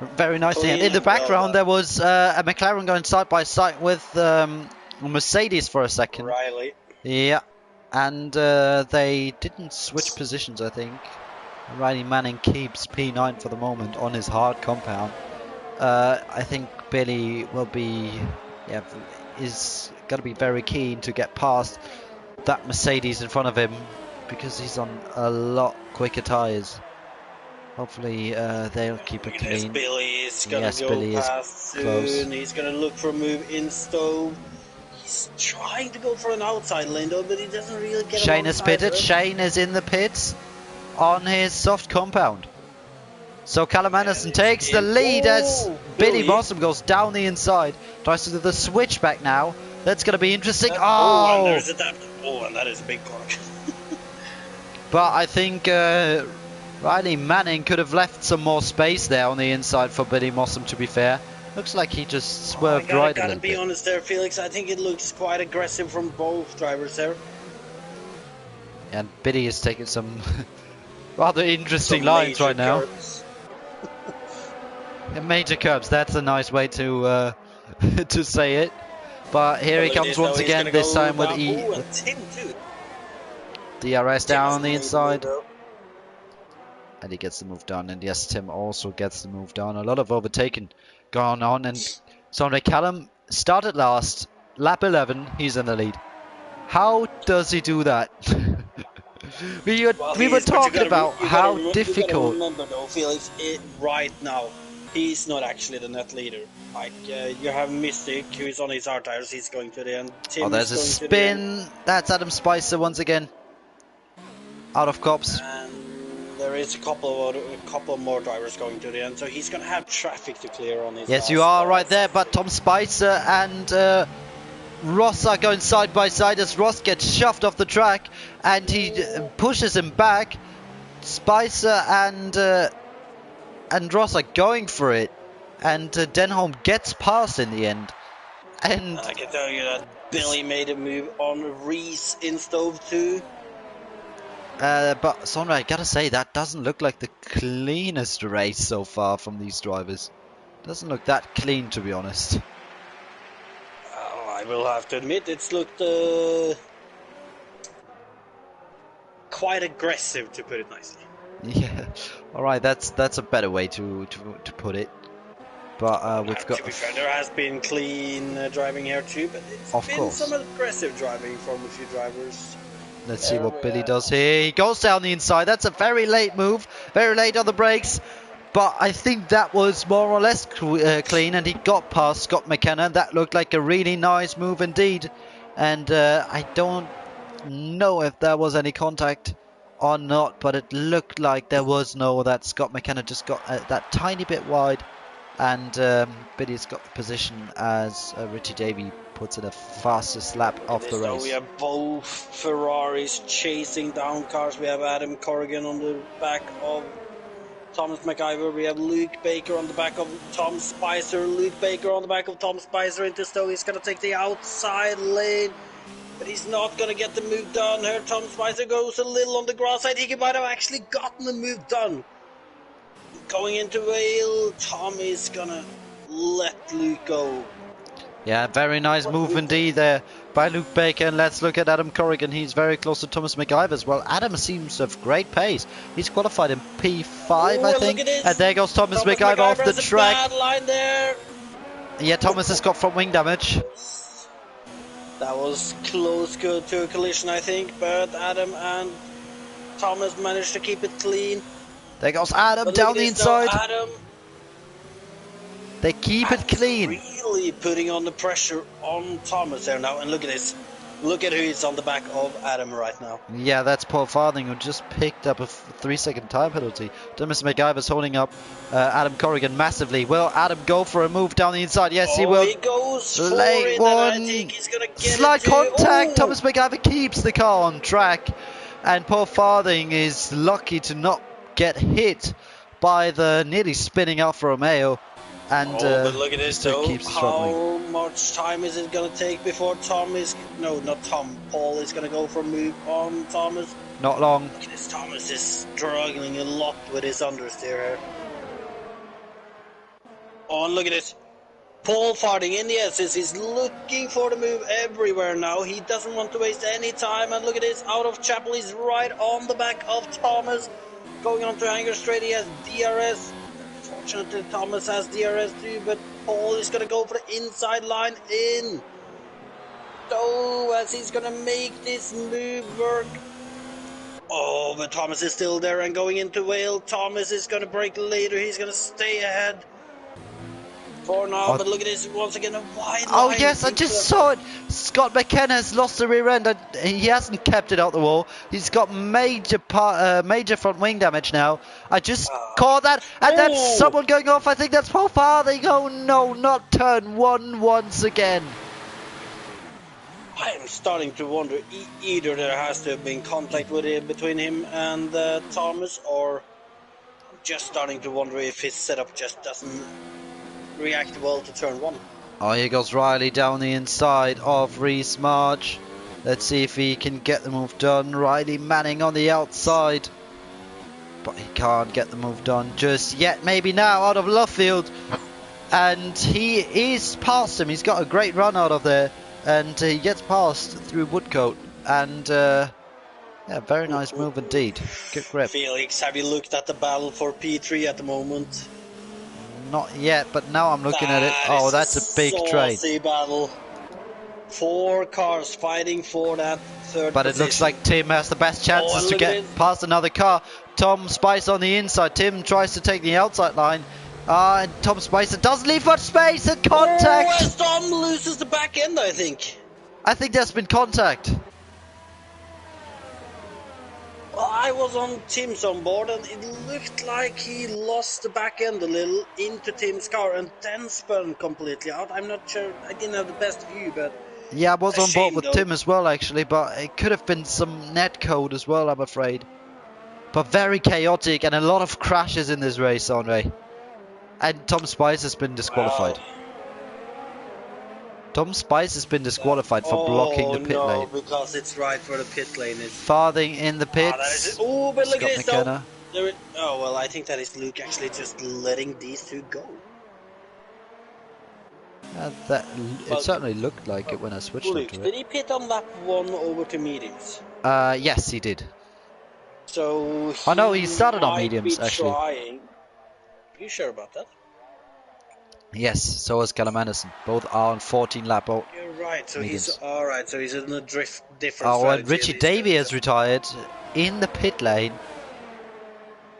[SPEAKER 1] Very nicely. And
[SPEAKER 2] Clean
[SPEAKER 1] in the
[SPEAKER 2] and well
[SPEAKER 1] background,
[SPEAKER 2] done.
[SPEAKER 1] there was a McLaren going side by side with Mercedes for a second.
[SPEAKER 2] Riley.
[SPEAKER 1] Yeah, and they didn't switch positions, I think. Riley Manning keeps P9 for the moment on his hard compound. I think Billy will be, yeah, is going to be very keen to get past that Mercedes in front of him because he's on a lot quicker tyres. Hopefully they'll keep
[SPEAKER 2] Look
[SPEAKER 1] it
[SPEAKER 2] at this.
[SPEAKER 1] clean.
[SPEAKER 2] Billy is gonna
[SPEAKER 1] Yes,
[SPEAKER 2] go
[SPEAKER 1] Billy is
[SPEAKER 2] past
[SPEAKER 1] close.
[SPEAKER 2] soon. He's gonna look for a move in stove. He's trying to go for an outside lane though, but he doesn't really get
[SPEAKER 1] Shane has
[SPEAKER 2] alongside
[SPEAKER 1] pitted.
[SPEAKER 2] her.
[SPEAKER 1] Shane is in the pits on his soft compound. So Callum Anderson
[SPEAKER 2] And it's
[SPEAKER 1] takes the
[SPEAKER 2] in.
[SPEAKER 1] lead as
[SPEAKER 2] Oh,
[SPEAKER 1] Billy
[SPEAKER 2] Billy.
[SPEAKER 1] Mossam goes down the inside. Tries to do the switchback now. That's going to be interesting.
[SPEAKER 2] And
[SPEAKER 1] Oh!
[SPEAKER 2] there's a tap. Oh, and that is a big cork.
[SPEAKER 1] But I think Riley Manning could have left some more space there on the inside for Billy Mossam, to be fair. Looks like he just swerved right a
[SPEAKER 2] Gotta
[SPEAKER 1] little
[SPEAKER 2] be
[SPEAKER 1] bit.
[SPEAKER 2] honest there, Felix. I think it looks quite aggressive from both drivers there.
[SPEAKER 1] And Billy is taking some rather interesting
[SPEAKER 2] Some
[SPEAKER 1] lines
[SPEAKER 2] major
[SPEAKER 1] right now.
[SPEAKER 2] curbs.
[SPEAKER 1] Major curbs, that's a nice way to to say it. But here he
[SPEAKER 2] Look at
[SPEAKER 1] comes
[SPEAKER 2] this,
[SPEAKER 1] once
[SPEAKER 2] though. He's
[SPEAKER 1] again,
[SPEAKER 2] gonna
[SPEAKER 1] this
[SPEAKER 2] go
[SPEAKER 1] time with
[SPEAKER 2] down. Ooh, and Tim too.
[SPEAKER 1] DRS
[SPEAKER 2] Tim
[SPEAKER 1] down
[SPEAKER 2] has
[SPEAKER 1] on the
[SPEAKER 2] made the move,
[SPEAKER 1] inside.
[SPEAKER 2] though.
[SPEAKER 1] And he gets the move done. And yes, Tim also gets the move done. A lot of overtaking going on. And Sondre Callum started last. Lap 11, he's in the lead. How does he do that? we were talking about how
[SPEAKER 2] You gotta
[SPEAKER 1] difficult.
[SPEAKER 2] remember though, Felix, right now, he's not actually the net leader. Like, you have Mystic, who's on his hard tires, he's going to the end. Tim
[SPEAKER 1] Oh, there's a
[SPEAKER 2] is going to the end.
[SPEAKER 1] spin. That's Adam Spicer once again. Out of cops.
[SPEAKER 2] And there is a couple more drivers going to the end, so he's gonna have traffic to clear on his
[SPEAKER 1] Yes, you are right there. But Tom Spicer and Ross are going side by side as Ross gets shoved off the track and he pushes him back. Spicer and Ross are going for it, and Denholm gets past in the end. And
[SPEAKER 2] I can tell you that Billy made a move on Reese in Stove too.
[SPEAKER 1] but Sonra, I gotta say, that doesn't look like the cleanest race so far from these drivers. Doesn't look that clean, to be honest.
[SPEAKER 2] I will have to admit, it's looked quite aggressive, to put it nicely.
[SPEAKER 1] Yeah, all right, that's a better way to put it. But we've got.
[SPEAKER 2] To be fair, there has been clean driving here too, but it's
[SPEAKER 1] Of
[SPEAKER 2] been
[SPEAKER 1] course.
[SPEAKER 2] some aggressive driving from a few drivers.
[SPEAKER 1] Let's see what Billy does here. He goes down the inside. That's a very late move. Very late on the brakes. But I think that was more or less clean. And he got past Scott McKenna. That looked like a really nice move indeed. And I don't know if there was any contact or not. But it looked like there was no. That Scott McKenna just got that tiny bit wide. And Billy's got the position as Richie Davey puts in a fastest lap of the race.
[SPEAKER 2] We have both Ferraris chasing down cars. We have Adam Corrigan on the back of Thomas McIver. We have Luke Baker on the back of Tom Spicer. Luke Baker on the back of Tom Spicer into Stowe. He's going to take the outside lane, but he's not going to get the move done. Here Tom Spicer goes a little on the grass side. He might have actually gotten the move done. Going into Vale, Tom is going to let Luke go.
[SPEAKER 1] Yeah, very nice move indeed there by Luke Baker. And let's look at Adam Corrigan. He's very close to Thomas McIver as well. Adam seems to have great pace. He's qualified in P5, I think. And there goes Thomas McIver off the track.
[SPEAKER 2] Bad line there.
[SPEAKER 1] Yeah, Thomas has got front wing damage.
[SPEAKER 2] That was close to a collision, I think. But Adam and Thomas managed to keep it clean.
[SPEAKER 1] There goes Adam down the inside.
[SPEAKER 2] Adam,
[SPEAKER 1] they keep it clean.
[SPEAKER 2] Really putting on the pressure on Thomas there now. And look at this. Look at who is on the back of Adam right now.
[SPEAKER 1] Yeah, that's Paul Farthing, who just picked up a 3-second time penalty. Thomas McIver's holding up Adam Corrigan massively. Will Adam go for a move down the inside? Yes, he
[SPEAKER 2] Oh,
[SPEAKER 1] will.
[SPEAKER 2] he goes for
[SPEAKER 1] Late
[SPEAKER 2] it, and I think
[SPEAKER 1] one.
[SPEAKER 2] he's gonna get it
[SPEAKER 1] Slight
[SPEAKER 2] too.
[SPEAKER 1] contact.
[SPEAKER 2] Oh!
[SPEAKER 1] Thomas McIver keeps the car on track. And Paul Farthing is lucky to not get hit by the nearly spinning Alfa Romeo. And
[SPEAKER 2] Oh, but look at this
[SPEAKER 1] still
[SPEAKER 2] though.
[SPEAKER 1] keeps his front wing.
[SPEAKER 2] How much time is it gonna take before Tom is... No, not Tom. Paul is gonna go for a move on Thomas.
[SPEAKER 1] Not long.
[SPEAKER 2] Look at this. Thomas is struggling a lot with his understeer here. Oh, and look at this. Paul farting in the SS is looking for the move everywhere now. He doesn't want to waste any time. And look at this. Out of Chapel, he's right on the back of Thomas. Going on to Hanger Straight, he has DRS. Fortunately, Thomas has DRS too, but Paul is going to go for the inside line in. So, as he's going to make this move work. Oh, but Thomas is still there and going into Whale. Thomas is going to break later. He's going to stay ahead for now, but look at this, once again, a wide line.
[SPEAKER 1] Oh yes, I just saw it. Scott McKenna has lost the rear end. He hasn't kept it out the wall. He's got major front wing damage now. I just caught that, and that's someone going off. I think that's Paul Farthing. Oh no, not turn one once again.
[SPEAKER 2] I'm starting to wonder, either there has to have been contact between him and Thomas, or I'm just starting to wonder if his setup just doesn't react well to turn one.
[SPEAKER 1] Oh, here goes Riley down the inside of Reese March. Let's see if he can get the move done. Riley Manning on the outside, but he can't get the move done just yet. Maybe now out of Luffield, and he is past him. He's got a great run out of there, and he gets past through Woodcote, and yeah, very nice move indeed. Good grip.
[SPEAKER 2] Felix, have you looked at the battle for P3 at the moment?
[SPEAKER 1] Not yet, but now I'm looking at it. Oh, that's a big train.
[SPEAKER 2] Battle. 4 cars fighting for that third
[SPEAKER 1] But
[SPEAKER 2] position.
[SPEAKER 1] it looks like Tim has the best chances to get past another car. Tom Spice on the inside. Tim tries to take the outside line. And Tom Spicer doesn't leave much space, and contact.
[SPEAKER 2] Oh, as Tom loses the back end, I think.
[SPEAKER 1] I think there's been contact.
[SPEAKER 2] Well, I was on Tim's on board, and it looked like he lost the back end a little into Tim's car and then spun completely out. I'm not sure. I didn't have the best view, but
[SPEAKER 1] yeah, I was on board with Tim as well, actually, but it could have been some net code as well, I'm afraid. But very chaotic and a lot of crashes in this race, Andre. And Tom Spice has been disqualified.
[SPEAKER 2] Wow.
[SPEAKER 1] Tom Spice has been disqualified for blocking the pit lane.
[SPEAKER 2] Because it's right for the pit lane.
[SPEAKER 1] Farthing in the pits.
[SPEAKER 2] Oh, but look at this though.
[SPEAKER 1] Oh
[SPEAKER 2] well, I think that is Luke actually just letting these two go.
[SPEAKER 1] It certainly looked like it when I switched
[SPEAKER 2] Luke,
[SPEAKER 1] onto it.
[SPEAKER 2] did he pit on lap 1 over to mediums?
[SPEAKER 1] Yes, he did.
[SPEAKER 2] So
[SPEAKER 1] oh no, he started on mediums actually.
[SPEAKER 2] Trying. You sure about that?
[SPEAKER 1] Yes, so is Callum Anderson. Both are on 14 lap.
[SPEAKER 2] You're right. So
[SPEAKER 1] mediums.
[SPEAKER 2] he's all right. So he's in a different.
[SPEAKER 1] Oh, and Richie Davey has retired in the pit lane.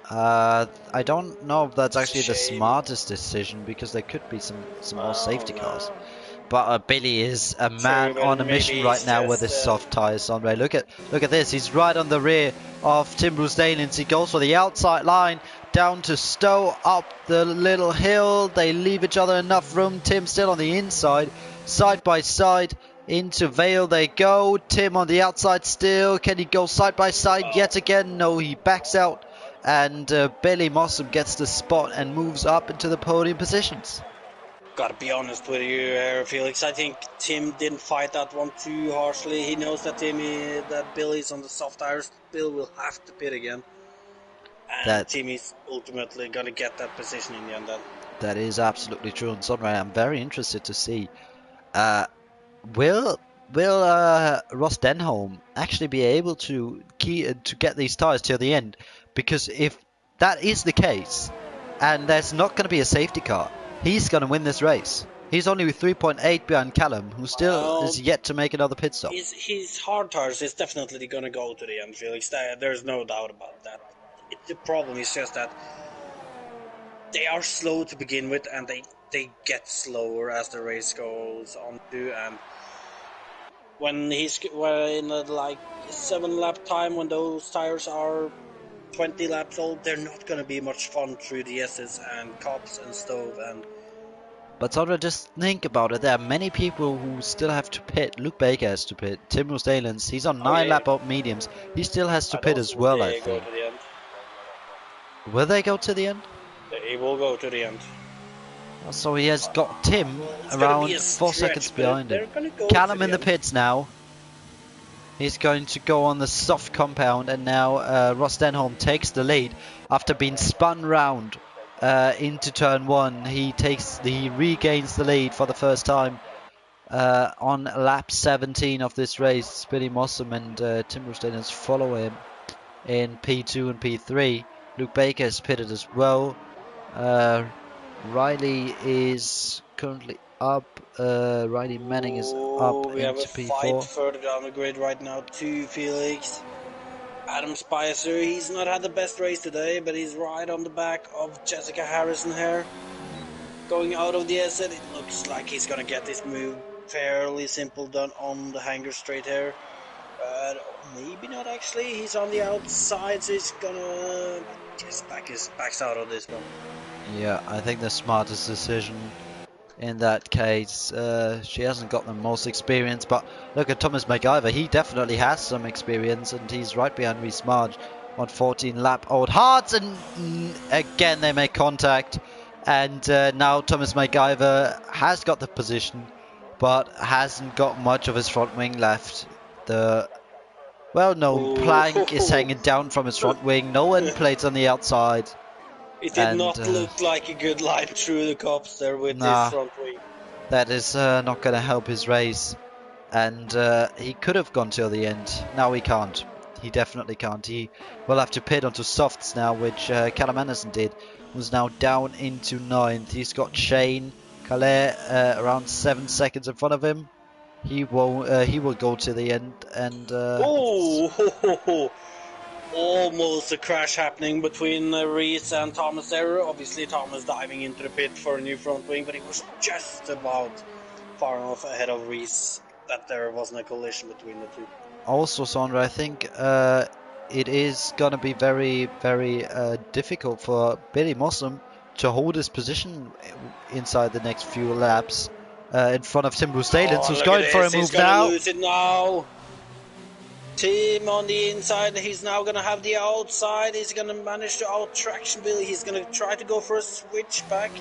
[SPEAKER 1] I don't know if that's actually the smartest decision, because there could be some more safety cars. But Billy is a man on a mission right now with his soft tyres on. Look at this. He's right on the rear of Tim Bruce-Dalens. He goes for the outside line down to Stowe, up the little hill. They leave each other enough room. Tim still on the inside, side by side. Into Vale they go. Tim on the outside still. Can he go side by side yet again? No, he backs out. And Billy Mossam gets the spot and moves up into the podium positions.
[SPEAKER 2] Gotta be honest with you, Felix. I think Tim didn't fight that one too harshly. He knows that Billy's on the soft tires. Bill will have to pit again. And Tim is ultimately gonna get that position in the end then.
[SPEAKER 1] That is absolutely true. And Sunray, I'm very interested to see. Will Ross Denholm actually be able to get these tires till the end? Because if that is the case, and there's not going to be a safety car, he's going to win this race. He's only with 3.8 behind Callum, who still is yet to make another pit stop.
[SPEAKER 2] His hard tires is definitely going to go to the end, Felix. There's no doubt about that. The problem is just that they are slow to begin with, and they get slower as the race goes on too. And when he's in a, like 7 lap time, when those tires are 20 laps old, they're not gonna be much fun through the S's and Cops and Stove and.
[SPEAKER 1] But Sandra, just think about it. There are many people who still have to pit. Luke Baker has to pit. Tim Roostalens, he's on
[SPEAKER 2] Oh
[SPEAKER 1] 9
[SPEAKER 2] yeah,
[SPEAKER 1] lap up mediums. He still has to
[SPEAKER 2] I
[SPEAKER 1] pit
[SPEAKER 2] don't
[SPEAKER 1] as
[SPEAKER 2] think
[SPEAKER 1] well, I
[SPEAKER 2] they go
[SPEAKER 1] think.
[SPEAKER 2] to the end.
[SPEAKER 1] Will they go to the end?
[SPEAKER 2] They will go to the end.
[SPEAKER 1] So he has got Tim
[SPEAKER 2] It's gonna be a
[SPEAKER 1] around 4 seconds
[SPEAKER 2] stretch, but
[SPEAKER 1] behind him.
[SPEAKER 2] they're gonna go to
[SPEAKER 1] Callum in
[SPEAKER 2] the
[SPEAKER 1] the
[SPEAKER 2] end.
[SPEAKER 1] pits now. He's going to go on the soft compound, and now Ross Denholm takes the lead after being spun round into turn 1. He regains the lead for the first time on lap 17 of this race. Billy Mossam and Tim Roostalens follow him in P2 and P3. Luke Baker is pitted as well. Riley is currently up. Riley Manning is up
[SPEAKER 2] Oh, we have a
[SPEAKER 1] into
[SPEAKER 2] fight
[SPEAKER 1] P4.
[SPEAKER 2] further down the grid right now too, Felix. Adam Spicer, he's not had the best race today, but he's right on the back of Jessica Harrison here. Going out of the exit, it looks like he's gonna get this move fairly simple done on the hanger straight here. But maybe not actually, he's on the outside, so he's gonna just backs out of this one.
[SPEAKER 1] Yeah, I think the smartest decision in that case. She hasn't got the most experience, but look at Thomas MacGyver. He definitely has some experience, and he's right behind Reece Marge on 14 lap old Hearts, and again they make contact. And now Thomas MacGyver has got the position, but hasn't got much of his front wing left. The well-known plank is
[SPEAKER 2] Oh,
[SPEAKER 1] hanging down from his front wing. No end plates on the outside,
[SPEAKER 2] it did
[SPEAKER 1] and
[SPEAKER 2] not look like a good line through the cops there with this
[SPEAKER 1] nah,
[SPEAKER 2] front wing.
[SPEAKER 1] that is not going to help his race. And he could have gone till the end. Now he can't. He definitely can't. He will have to pit onto softs now, which Callum Anderson did. Was now down into 9th. He's got Shane Calais around 7 seconds in front of him. He won't. He will go to the end, and
[SPEAKER 2] Oh, almost a crash happening between Reese and Thomas there. Obviously, Thomas diving into the pit for a new front wing, but he was just about far enough ahead of Reese that there wasn't a collision between the two.
[SPEAKER 1] also Sandra, I think it is gonna be very, very difficult for Billy Mossam to hold his position inside the next few laps. In front of Tim Roostalens,
[SPEAKER 2] Oh,
[SPEAKER 1] who's
[SPEAKER 2] look at
[SPEAKER 1] going for a
[SPEAKER 2] this. He's
[SPEAKER 1] move
[SPEAKER 2] going to
[SPEAKER 1] now.
[SPEAKER 2] lose it now. Tim on the inside. He's now going to have the outside. He's going to manage to out traction Billy. He's going to try to go for a switch back.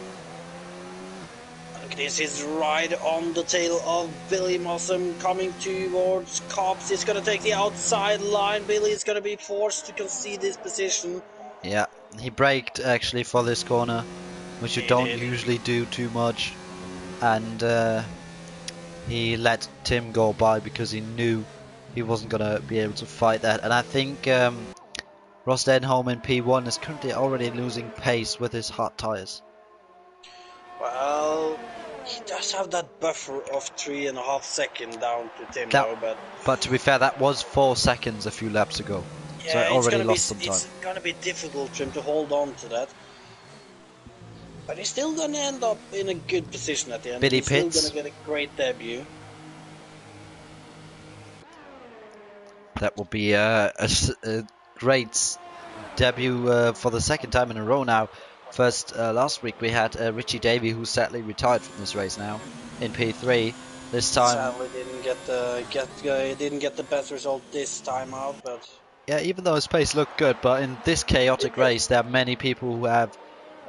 [SPEAKER 2] Look at this. He's right on the tail of Billy Mossam coming towards Cops. He's going to take the outside line. Billy is going to be forced to concede his position.
[SPEAKER 1] Yeah, he braked actually for this corner, which you
[SPEAKER 2] He
[SPEAKER 1] don't
[SPEAKER 2] did.
[SPEAKER 1] usually do too much. And he let Tim go by because he knew he wasn't going to be able to fight that. And I think Ross Denholm in P1 is currently already losing pace with his hard tyres.
[SPEAKER 2] Well, he does have that buffer of 3.5 seconds down to Tim though,
[SPEAKER 1] But to be fair, that was 4 seconds a few laps ago. So I
[SPEAKER 2] yeah,
[SPEAKER 1] already lost some time.
[SPEAKER 2] it's gonna be difficult for him to hold on to that. But he's still gonna end up in a good position at the end.
[SPEAKER 1] Billy
[SPEAKER 2] He's still
[SPEAKER 1] Pitts.
[SPEAKER 2] gonna get a great debut.
[SPEAKER 1] That will be a great debut for the second time in a row now. First, last week we had Richie Davey, who sadly retired from this race now in P3. This time,
[SPEAKER 2] Sadly, didn't get the best result this time out, but
[SPEAKER 1] yeah, even though his pace looked good, but in this chaotic race, there are many people who have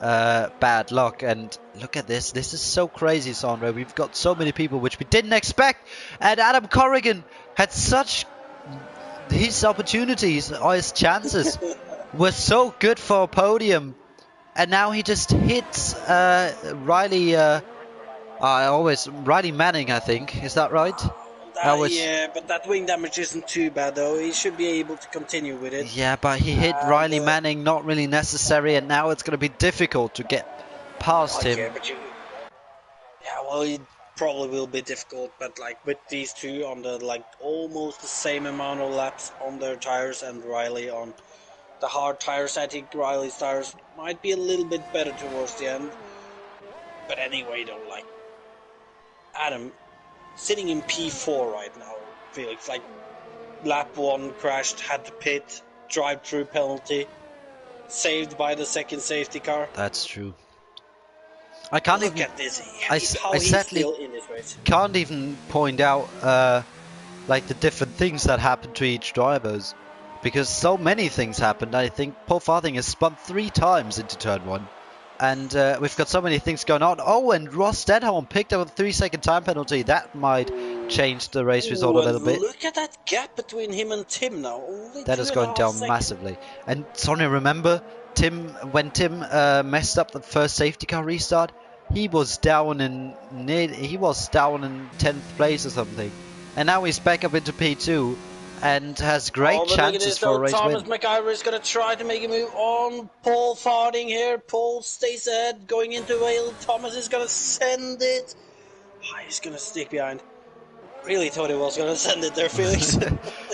[SPEAKER 1] bad luck. And look at this. This is so crazy, Sandro. We've got so many people which we didn't expect. And Adam Corrigan had such his opportunities or his chances were so good for a podium, and now he just hits Riley. Riley Manning, I think. Is that right?
[SPEAKER 2] yeah, but that wing damage isn't too bad though. He should be able to continue with it.
[SPEAKER 1] Yeah, but he hit Riley Manning, not really necessary, and now it's going to be difficult to get past him.
[SPEAKER 2] Yeah, well, it probably will be difficult, but like with these two on the like almost the same amount of laps on their tires, and Riley on the hard tires, I think Riley's tires might be a little bit better towards the end. But anyway, though, like Adam sitting in P4 right now, Felix. Like, lap 1 crashed, had to pit, drive-through penalty, saved by the second safety car.
[SPEAKER 1] That's true. I can't
[SPEAKER 2] Look
[SPEAKER 1] even.
[SPEAKER 2] at this.
[SPEAKER 1] I
[SPEAKER 2] How he's
[SPEAKER 1] sadly
[SPEAKER 2] still in this race.
[SPEAKER 1] can't even point out like the different things that happened to each drivers, because so many things happened. I think Paul Farthing has spun 3 times into turn 1, and we've got so many things going on. Oh, and Ross Denholm picked up a 3-second time penalty. That might change the race result a
[SPEAKER 2] Ooh, and
[SPEAKER 1] little bit.
[SPEAKER 2] look at that gap between him and Tim now. Only
[SPEAKER 1] That
[SPEAKER 2] two
[SPEAKER 1] is
[SPEAKER 2] and a
[SPEAKER 1] going
[SPEAKER 2] half
[SPEAKER 1] down
[SPEAKER 2] seconds.
[SPEAKER 1] massively. And Sonia, remember when Tim messed up the first safety car restart? He was down in 10th place or something, and now he's back up into P2 and has great
[SPEAKER 2] Oh, but look at
[SPEAKER 1] chances
[SPEAKER 2] this
[SPEAKER 1] for a
[SPEAKER 2] though.
[SPEAKER 1] race
[SPEAKER 2] Thomas
[SPEAKER 1] win.
[SPEAKER 2] McIver is going to try to make a move on Paul Farding here. Paul stays ahead going into Vale. Thomas is going to send it. Oh, he's going to stick behind. Really thought he was going to send it there, Felix.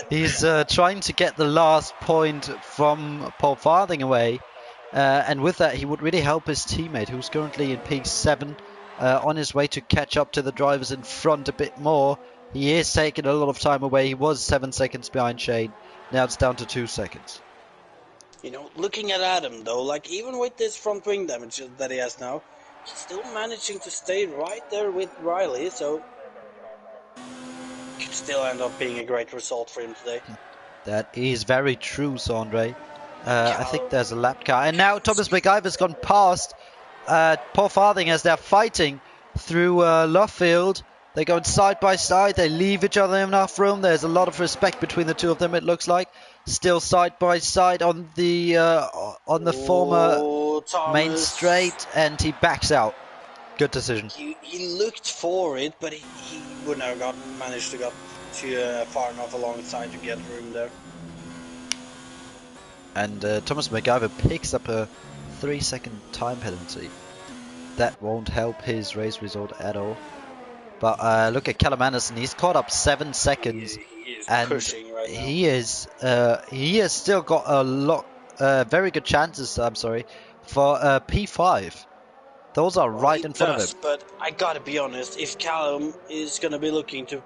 [SPEAKER 1] He's trying to get the last point from Paul Farthing away, and with that he would really help his teammate, who's currently in P7, on his way to catch up to the drivers in front a bit more. He is taking a lot of time away. He was 7 seconds behind Shane. Now it's down to 2 seconds.
[SPEAKER 2] You know, looking at Adam though, like even with this front wing damage that he has now, he's still managing to stay right there with Riley, so could still end up being a great result for him today.
[SPEAKER 1] That is very true, Sondre. I think there's a lap car. And now Thomas McIver's gone past Paul Farthing as they're fighting through Luffield. They're going side by side. They leave each other enough room. There's a lot of respect between the two of them, it looks like. Still side by side on the former main
[SPEAKER 2] Thomas.
[SPEAKER 1] straight, and he backs out. Good decision.
[SPEAKER 2] He looked for it, but he wouldn't have managed to get to far enough alongside to get room there.
[SPEAKER 1] And Thomas McIver picks up a 3-second time penalty. That won't help his race result at all. But look at Callum Anderson. He's caught up 7 seconds,
[SPEAKER 2] He is
[SPEAKER 1] and
[SPEAKER 2] pushing right now.
[SPEAKER 1] he has still got a lot, very good chances. I'm sorry, for P5. Those are right in front of him.
[SPEAKER 2] But I gotta be honest, if Callum is gonna be looking to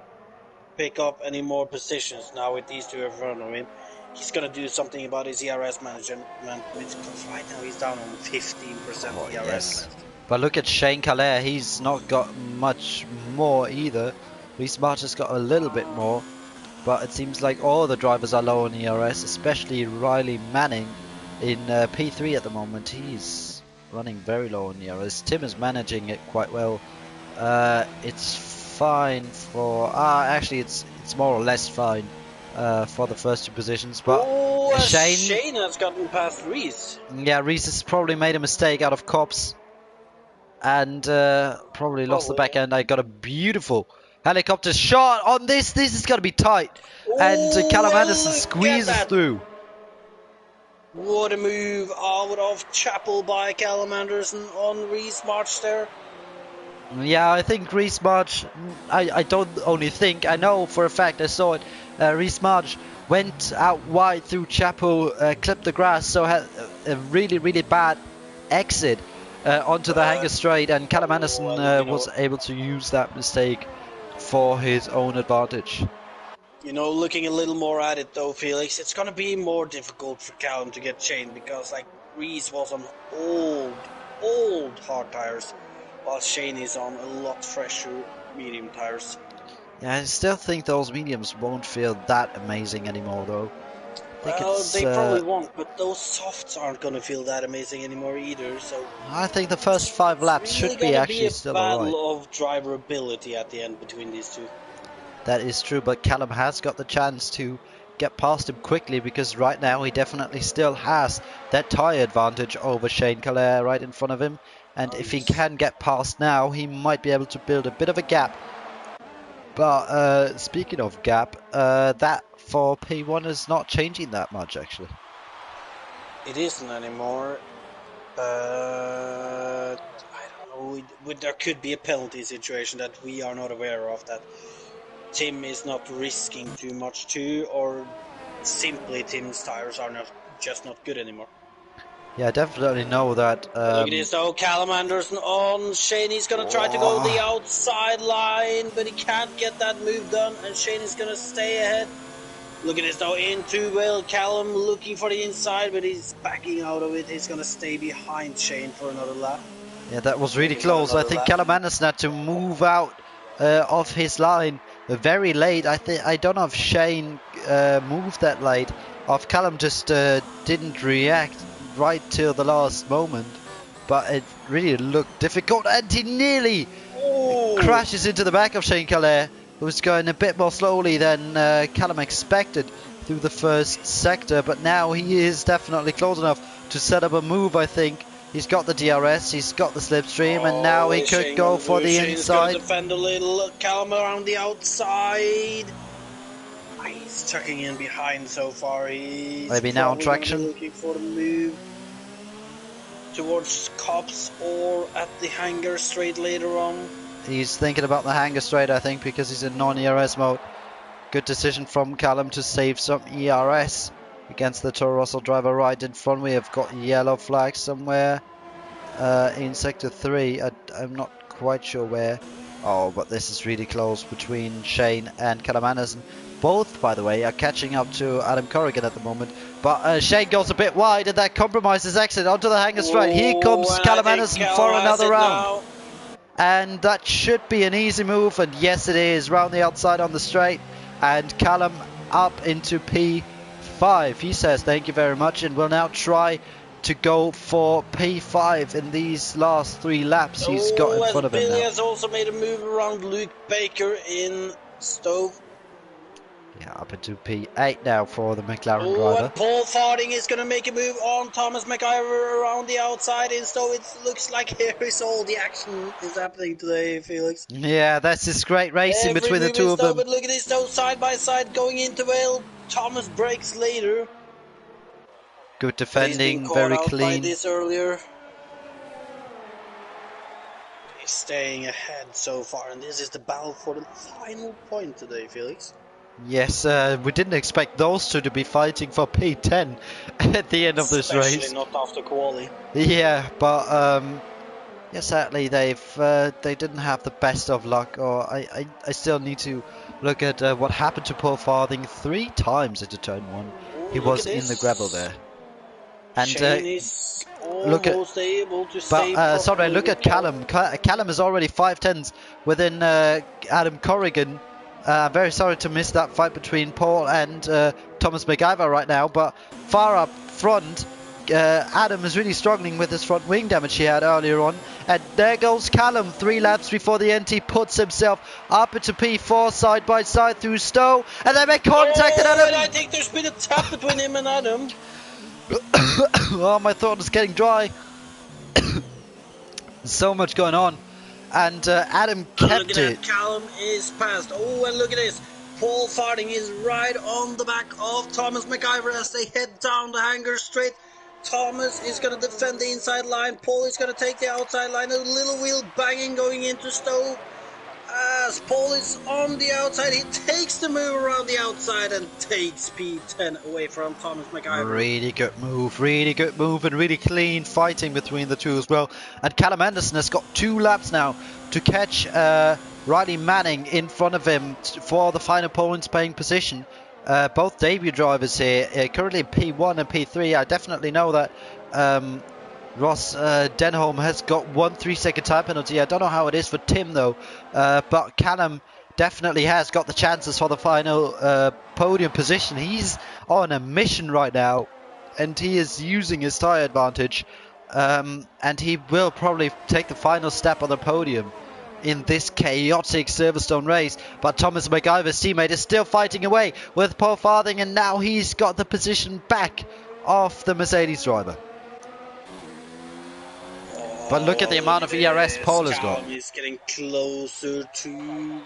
[SPEAKER 2] pick up any more positions now with these two in front of him, he's gonna do something about his ERS management, because right now he's down on 15% ERS.
[SPEAKER 1] Yes. But look at Shane Calais. He's not got much more either. Reece March has got a little bit more, but it seems like all the drivers are low on ERS, especially Riley Manning in P3 at the moment. He's running very low on ERS. Tim is managing it quite well. It's fine for... actually, it's more or less fine for the first 2 positions. But
[SPEAKER 2] Shane has gotten past Reese.
[SPEAKER 1] Yeah, Reese has probably made a mistake out of cops, and probably lost the back end. I got a beautiful helicopter shot on this. This is going to be tight. And Callum Anderson squeezes through.
[SPEAKER 2] What a move out of Chapel by Callum Anderson on Reese March there.
[SPEAKER 1] Yeah, I think Reese March, I don't only think, I know for a fact, I saw it. Reese March went out wide through Chapel, clipped the grass, so had a really, really bad exit onto the hanger straight, and Callum Anderson was able to use that mistake for his own advantage.
[SPEAKER 2] You know, looking a little more at it though, Felix, it's gonna be more difficult for Callum to get chained because like Reese was on old hard tires, while Shane is on a lot fresher medium tires.
[SPEAKER 1] Yeah, I still think those mediums won't feel that amazing anymore though.
[SPEAKER 2] Well, they probably won't, but those softs aren't going to feel that amazing anymore either. So
[SPEAKER 1] I think the first 5 laps should be actually still alright.
[SPEAKER 2] It's battle of driver ability at the end between these two.
[SPEAKER 1] That is true, but Callum has got the chance to get past him quickly, because right now he definitely still has that tyre advantage over Shane Calais right in front of him. And if he can get past now, he might be able to build a bit of a gap. But speaking of gap, that for P1 is not changing that much actually.
[SPEAKER 2] It isn't anymore. I don't know. There could be a penalty situation that we are not aware of, that Tim is not risking too much to, or simply Tim's tires are just not good anymore.
[SPEAKER 1] Yeah, I definitely know that.
[SPEAKER 2] Look at this though, Callum Anderson on Shane. He's gonna try to go the
[SPEAKER 1] Oh,
[SPEAKER 2] outside line, but he can't get that move done, and Shane is gonna stay ahead. Look at this though, into Will Callum looking for the inside, but he's backing out of it. He's gonna stay behind Shane for another lap.
[SPEAKER 1] yeah, that was really
[SPEAKER 2] Shane has got
[SPEAKER 1] close. I
[SPEAKER 2] another
[SPEAKER 1] think
[SPEAKER 2] lap.
[SPEAKER 1] Callum Anderson had to move out of his line very late. I don't know if Shane moved that late. If Callum just didn't react right till the last moment, but it really looked difficult, and he nearly
[SPEAKER 2] Oh,
[SPEAKER 1] crashes into the back of Shane Calais, who was going a bit more slowly than Callum expected through the first sector, but now he is definitely close enough to set up a move. I think he's got the DRS, he's got the slipstream, and now he
[SPEAKER 2] what is
[SPEAKER 1] could
[SPEAKER 2] Shane
[SPEAKER 1] go
[SPEAKER 2] gonna
[SPEAKER 1] for
[SPEAKER 2] do?
[SPEAKER 1] the
[SPEAKER 2] Shane's gonna
[SPEAKER 1] inside.
[SPEAKER 2] defend a little. Callum around the outside. He's tucking in behind so far. He's
[SPEAKER 1] Maybe now on
[SPEAKER 2] probably gonna be
[SPEAKER 1] traction.
[SPEAKER 2] looking for the move towards Cops or at the hangar straight later on.
[SPEAKER 1] He's thinking about the hanger straight, I think, because he's in non-ERS mode. Good decision from Callum to save some ERS against the Toro Rosso driver right in front. We have got yellow flags somewhere in sector 3. I'm not quite sure where. Oh, but this is really close between Shane and Callum Anderson. Both, by the way, are catching up to Adam Corrigan at the moment. But Shane goes a bit wide, and that compromises exit onto the hanger straight. Here
[SPEAKER 2] Oh,
[SPEAKER 1] comes
[SPEAKER 2] and I
[SPEAKER 1] Callum
[SPEAKER 2] think
[SPEAKER 1] Anderson
[SPEAKER 2] Callum
[SPEAKER 1] for
[SPEAKER 2] has
[SPEAKER 1] another
[SPEAKER 2] it
[SPEAKER 1] round.
[SPEAKER 2] now.
[SPEAKER 1] And that should be an easy move, and yes it is, round the outside on the straight, and Callum up into P5. He says thank you very much, and will now try to go for P5 in these last 3 laps he's got in
[SPEAKER 2] Oh, as
[SPEAKER 1] front of him
[SPEAKER 2] Billy
[SPEAKER 1] now.
[SPEAKER 2] has also made a move around Luke Baker in Stove.
[SPEAKER 1] Yeah, up into P8 now for the McLaren
[SPEAKER 2] Oh,
[SPEAKER 1] driver.
[SPEAKER 2] and Paul Farding is going to make a move on Thomas McIver around the outside, and so it looks like here is all the action is happening today, Felix.
[SPEAKER 1] Yeah, that's just great racing
[SPEAKER 2] Every
[SPEAKER 1] between the
[SPEAKER 2] move
[SPEAKER 1] two
[SPEAKER 2] is
[SPEAKER 1] of
[SPEAKER 2] Stove,
[SPEAKER 1] them.
[SPEAKER 2] but look at this though, side by side going into Vale. Thomas breaks later,
[SPEAKER 1] Good
[SPEAKER 2] but he's been
[SPEAKER 1] defending,
[SPEAKER 2] caught
[SPEAKER 1] very
[SPEAKER 2] out by
[SPEAKER 1] clean.
[SPEAKER 2] this earlier. He's staying ahead so far, and this is the battle for the final point today, Felix.
[SPEAKER 1] Yes, we didn't expect those two to be fighting for P10 at the end of this
[SPEAKER 2] Especially
[SPEAKER 1] race.
[SPEAKER 2] not after quali.
[SPEAKER 1] Yeah, but yeah, sadly they didn't have the best of luck. Or I still need to look at what happened to Paul Farthing 3 times into turn 1. He
[SPEAKER 2] Oh, look
[SPEAKER 1] was
[SPEAKER 2] at
[SPEAKER 1] in the gravel
[SPEAKER 2] this.
[SPEAKER 1] there, and
[SPEAKER 2] Shane is
[SPEAKER 1] look at.
[SPEAKER 2] almost able to
[SPEAKER 1] But
[SPEAKER 2] stay
[SPEAKER 1] sorry,
[SPEAKER 2] properly
[SPEAKER 1] look
[SPEAKER 2] with
[SPEAKER 1] at Callum. Callum is already 5 tenths within Adam Corrigan. Very sorry to miss that fight between Paul and Thomas McIver right now, but far up front, Adam is really struggling with his front wing damage he had earlier on. And there goes Callum, 3 laps before the end. He puts himself up into P4 side by side through Stowe, and they make contact. And
[SPEAKER 2] Oh, and I
[SPEAKER 1] Adam,
[SPEAKER 2] think there's been a tap between him and Adam.
[SPEAKER 1] oh, my throat is getting dry. So much going on. And Adam
[SPEAKER 2] And look at
[SPEAKER 1] kept
[SPEAKER 2] that,
[SPEAKER 1] it.
[SPEAKER 2] Callum is past. Oh, and look at this. Paul Farding is right on the back of Thomas McIver as they head down the hangar straight. Thomas is going to defend the inside line. Paul is going to take the outside line. A little wheel banging going into Stowe. As Paul is on the outside, he takes the move around the outside and takes P10 away from Thomas McIver.
[SPEAKER 1] Really good move, and really clean fighting between the two as well. And Callum Anderson has got 2 laps now to catch Riley Manning in front of him for the final points paying position. Both debut drivers here, currently P1 and P3. I definitely know that Ross Denholm has got 1 3-second time penalty. I don't know how it is for Tim though, but Callum definitely has got the chances for the final podium position. He's on a mission right now, and he is using his tyre advantage, and he will probably take the final step on the podium in this chaotic Silverstone race. But Thomas McIver's teammate is still fighting away with Paul Farthing, and now he's got the position back of the Mercedes driver. But look at the amount of ERS Paul has got.
[SPEAKER 2] Callum is getting closer to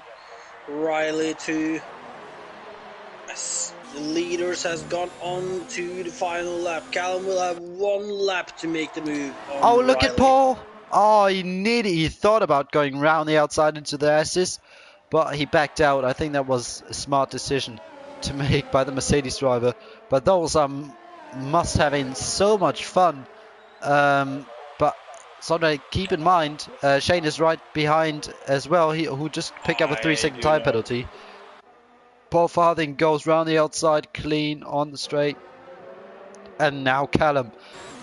[SPEAKER 2] Riley too. As the leaders has gone on to the final lap. Callum will have 1 lap to make the move on
[SPEAKER 1] Oh, look
[SPEAKER 2] Riley.
[SPEAKER 1] at Paul. Oh, he thought about going round the outside into the S's, but he backed out. I think that was a smart decision to make by the Mercedes driver. But those must have been so much fun But Sondre, keep in mind, Shane is right behind as well. Who just picked up a 3-second time penalty. Paul Farthing goes round the outside, clean on the straight. And now Callum.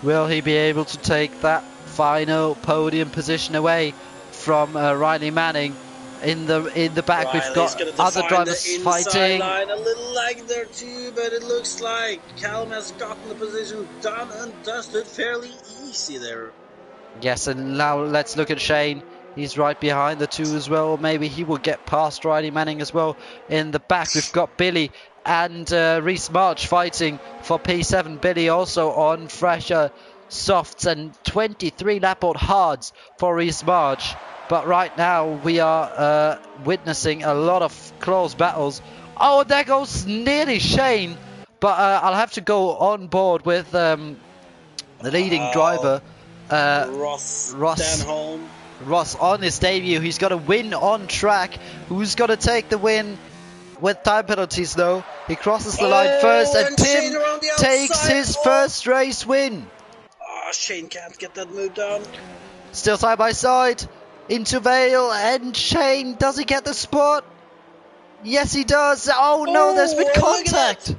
[SPEAKER 1] Will he be able to take that final podium position away from Riley Manning? In the back, we've
[SPEAKER 2] Riley's
[SPEAKER 1] got
[SPEAKER 2] gonna
[SPEAKER 1] other
[SPEAKER 2] define
[SPEAKER 1] drivers
[SPEAKER 2] the inside
[SPEAKER 1] fighting.
[SPEAKER 2] line. A little lag there too, but it looks like Callum has gotten the position done and dusted fairly easy there.
[SPEAKER 1] Yes, and now let's look at Shane. He's right behind the two as well. Maybe he will get past Riley Manning as well. In the back, we've got Billy and Reese March fighting for P7. Billy also on fresher softs and 23 lap out hards for Reese March. But right now, we are witnessing a lot of close battles. Oh, there goes nearly Shane. But I'll have to go on board with the leading driver.
[SPEAKER 2] Ross Denholm.
[SPEAKER 1] Ross on his debut. He's got a win on track. Who's going to take the win with time penalties though? He crosses the line first, and Tim takes his first race win.
[SPEAKER 2] Shane can't get that move down.
[SPEAKER 1] Still side by side into Vale, and Shane, does he get the spot? Yes, he does. Oh no, there's been contact.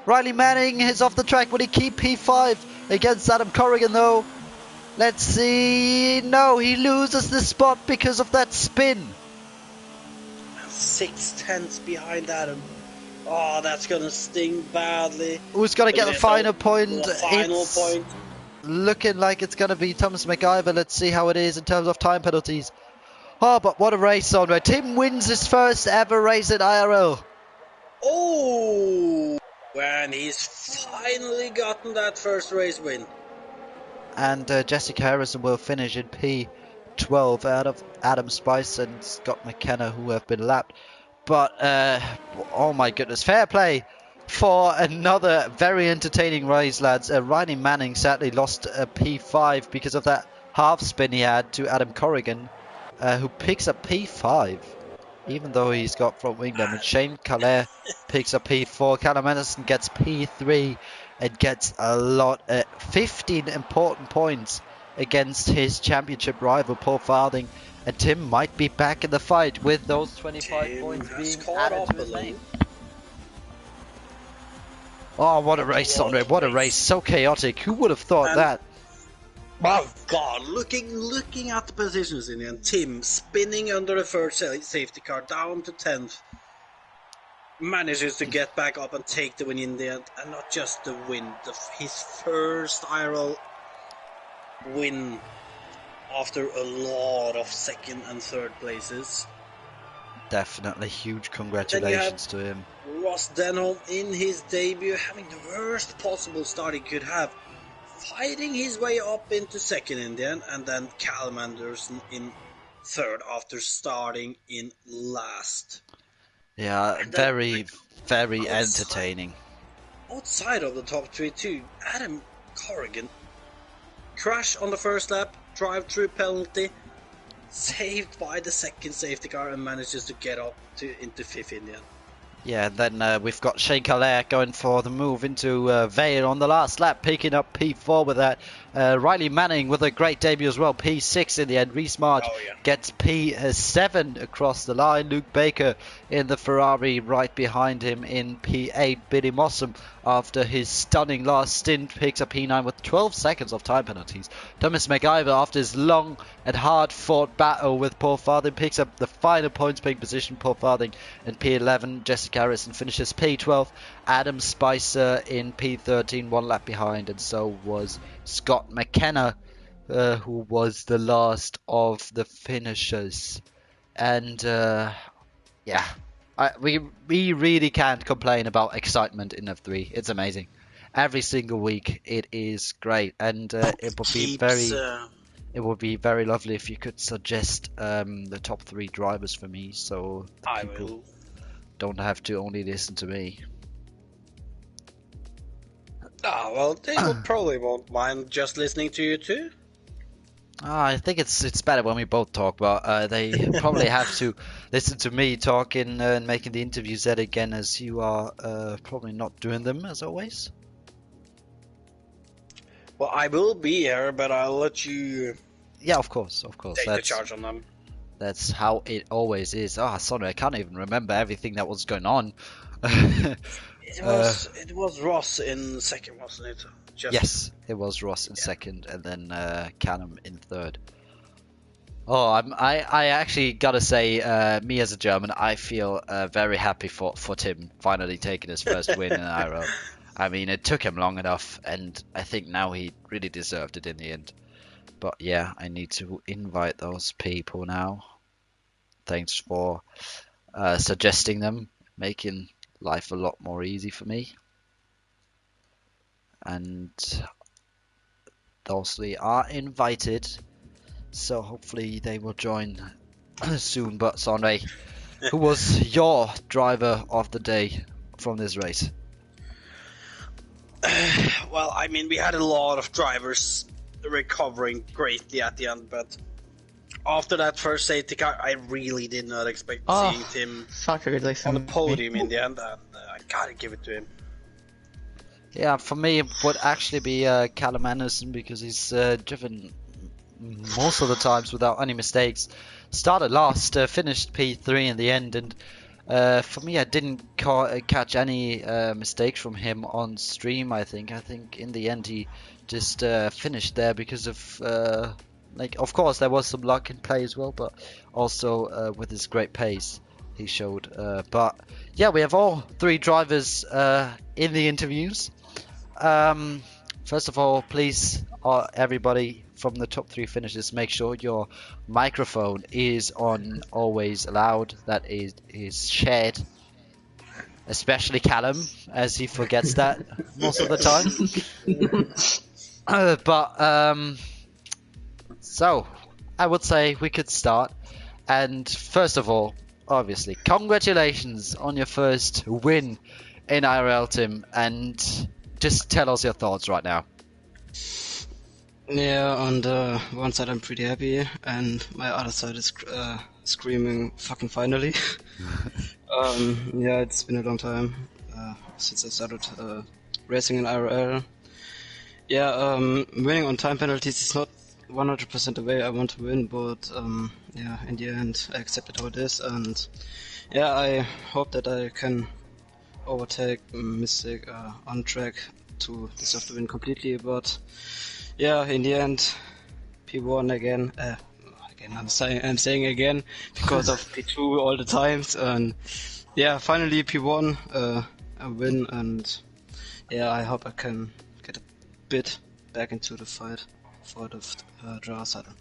[SPEAKER 1] Riley Manning is off the track. Will he keep P5 against Adam Corrigan though? Let's see. No, he loses the spot because of that spin.
[SPEAKER 2] 6/10 behind Adam. Oh, that's gonna sting badly.
[SPEAKER 1] Who's gonna get the final point?
[SPEAKER 2] The final point.
[SPEAKER 1] Looking like it's gonna be Thomas McIver. Let's see how it is in terms of time penalties. Oh, but what a race, Sondre. Tim wins his first ever race at IRL.
[SPEAKER 2] Oh, and he's finally gotten that first race win.
[SPEAKER 1] And Jessica Harrison will finish in P12 out of Adam Spice and Scott McKenna, who have been lapped. But, oh my goodness, fair play for another very entertaining race, lads. Riley Manning sadly lost a P5 because of that half spin he had to Adam Corrigan, who picks up P5, even though he's got front wing damage. Shane Calais picks up P4. Callum Anderson gets P3 and gets a lot, 15 important points against his championship rival Paul Farthing. And Tim might be back in the fight with those 25 points being added to his name. Oh, what a race, Sondre. What a race. So chaotic. Who would have thought that?
[SPEAKER 2] Oh God, looking at the positions in the end. Tim spinning under the first safety car down to 10th. Manages to get back up and take the win in the end. And not just the win, his first IRL win after a lot of second and third places.
[SPEAKER 1] Definitely huge congratulations to him.
[SPEAKER 2] Ross Denholm in his debut, having the worst possible start he could have, fighting his way up into second in the end, and then Callum Anderson in third after starting in last.
[SPEAKER 1] Yeah, very entertaining.
[SPEAKER 2] Outside of the top three too, Adam Corrigan crash on the first lap, drive-through penalty, saved by the second safety car, and manages to get up into fifth in the end.
[SPEAKER 1] Yeah, then we've got Shane Calais going for the move into Vale on the last lap, picking up P4 with that. Riley Manning with a great debut as well, P6 in the end. Reese March gets P7 across the line. Luke Baker in the Ferrari right behind him in P8. Billy Mossam, after his stunning last stint, picks up P9 with 12 seconds of time penalties. Thomas McIver, after his long and hard-fought battle with Paul Farthing, picks up the final points-paying position. Paul Farthing in P11. Jessica Harrison finishes P12. Adam Spicer in P13, one lap behind, and so was Scott McKenna, who was the last of the finishers. And yeah, we really can't complain about excitement in F3. It's amazing. Every single week it is great, and it would be very lovely if you could suggest the top 3 drivers for me, so people don't have to only listen to me.
[SPEAKER 2] Well, they probably won't mind just listening to you too.
[SPEAKER 1] I think it's better when we both talk, but they probably have to listen to me talking and making the interviews yet again, as you are probably not doing them as always.
[SPEAKER 2] Well, I will be here, but I'll let you
[SPEAKER 1] Yeah, of course.
[SPEAKER 2] take the charge on them.
[SPEAKER 1] That's how it always is. Ah, sorry, I can't even remember everything that was going on.
[SPEAKER 2] It was Ross in second, wasn't it?
[SPEAKER 1] Yes, it was Ross in second, and then Callum in third. Oh, I actually gotta say, me as a German, I feel very happy for Tim finally taking his first win in IRL. I mean, it took him long enough, and I think now he really deserved it in the end. But yeah, I need to invite those people now. Thanks for suggesting them, making life a lot more easy for me. And those three are invited, so hopefully they will join soon. But Sondre, who was your driver of the day from this race?
[SPEAKER 2] Well, I mean, we had a lot of drivers recovering greatly at the end, but after that first safety car, I really did not expect seeing Tim on the podium in the end, and I gotta give it to him.
[SPEAKER 1] Yeah, for me it would actually be Callum Anderson, because he's driven most of the times without any mistakes. Started last, finished P3 in the end, and for me I didn't catch any mistakes from him on stream. I think in the end he just finished there because of like, of course there was some luck in play as well, but also with his great pace he showed. But yeah, we have all three drivers in the interviews. First of all, please, everybody from the top three finishers, make sure your microphone is on always allowed. That is shared, especially Callum, as he forgets that most of the time. So I would say we could start. And first of all, obviously, congratulations on your first win in IRL, Tim, and just tell us your thoughts right now.
[SPEAKER 3] Yeah, on the one side I'm pretty happy, and my other side is screaming fucking finally. Yeah, it's been a long time since I started racing in IRL. Yeah, winning on time penalties is not 100% the way I want to win, but yeah, in the end I accepted how it is, and yeah, I hope that I can overtake Mystic on track to deserve the win completely, but yeah, in the end, P1 again. Again, I'm saying again because of P2 all the times, and yeah, finally P1 a win, and yeah, I hope I can get a bit back into the fight for the driver title.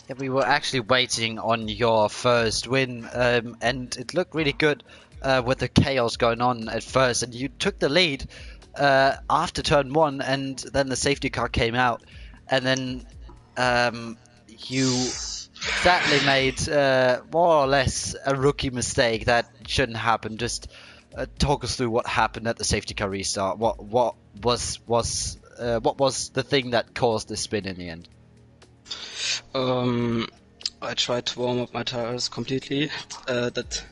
[SPEAKER 1] Yeah, we were actually waiting on your first win, and it looked really good with the chaos going on at first, and you took the lead after turn one, and then the safety car came out, and then you sadly made more or less a rookie mistake that shouldn't happen. Just talk us through what happened at the safety car restart. What was the thing that caused the spin in the end?
[SPEAKER 3] I tried to warm up my tires completely. That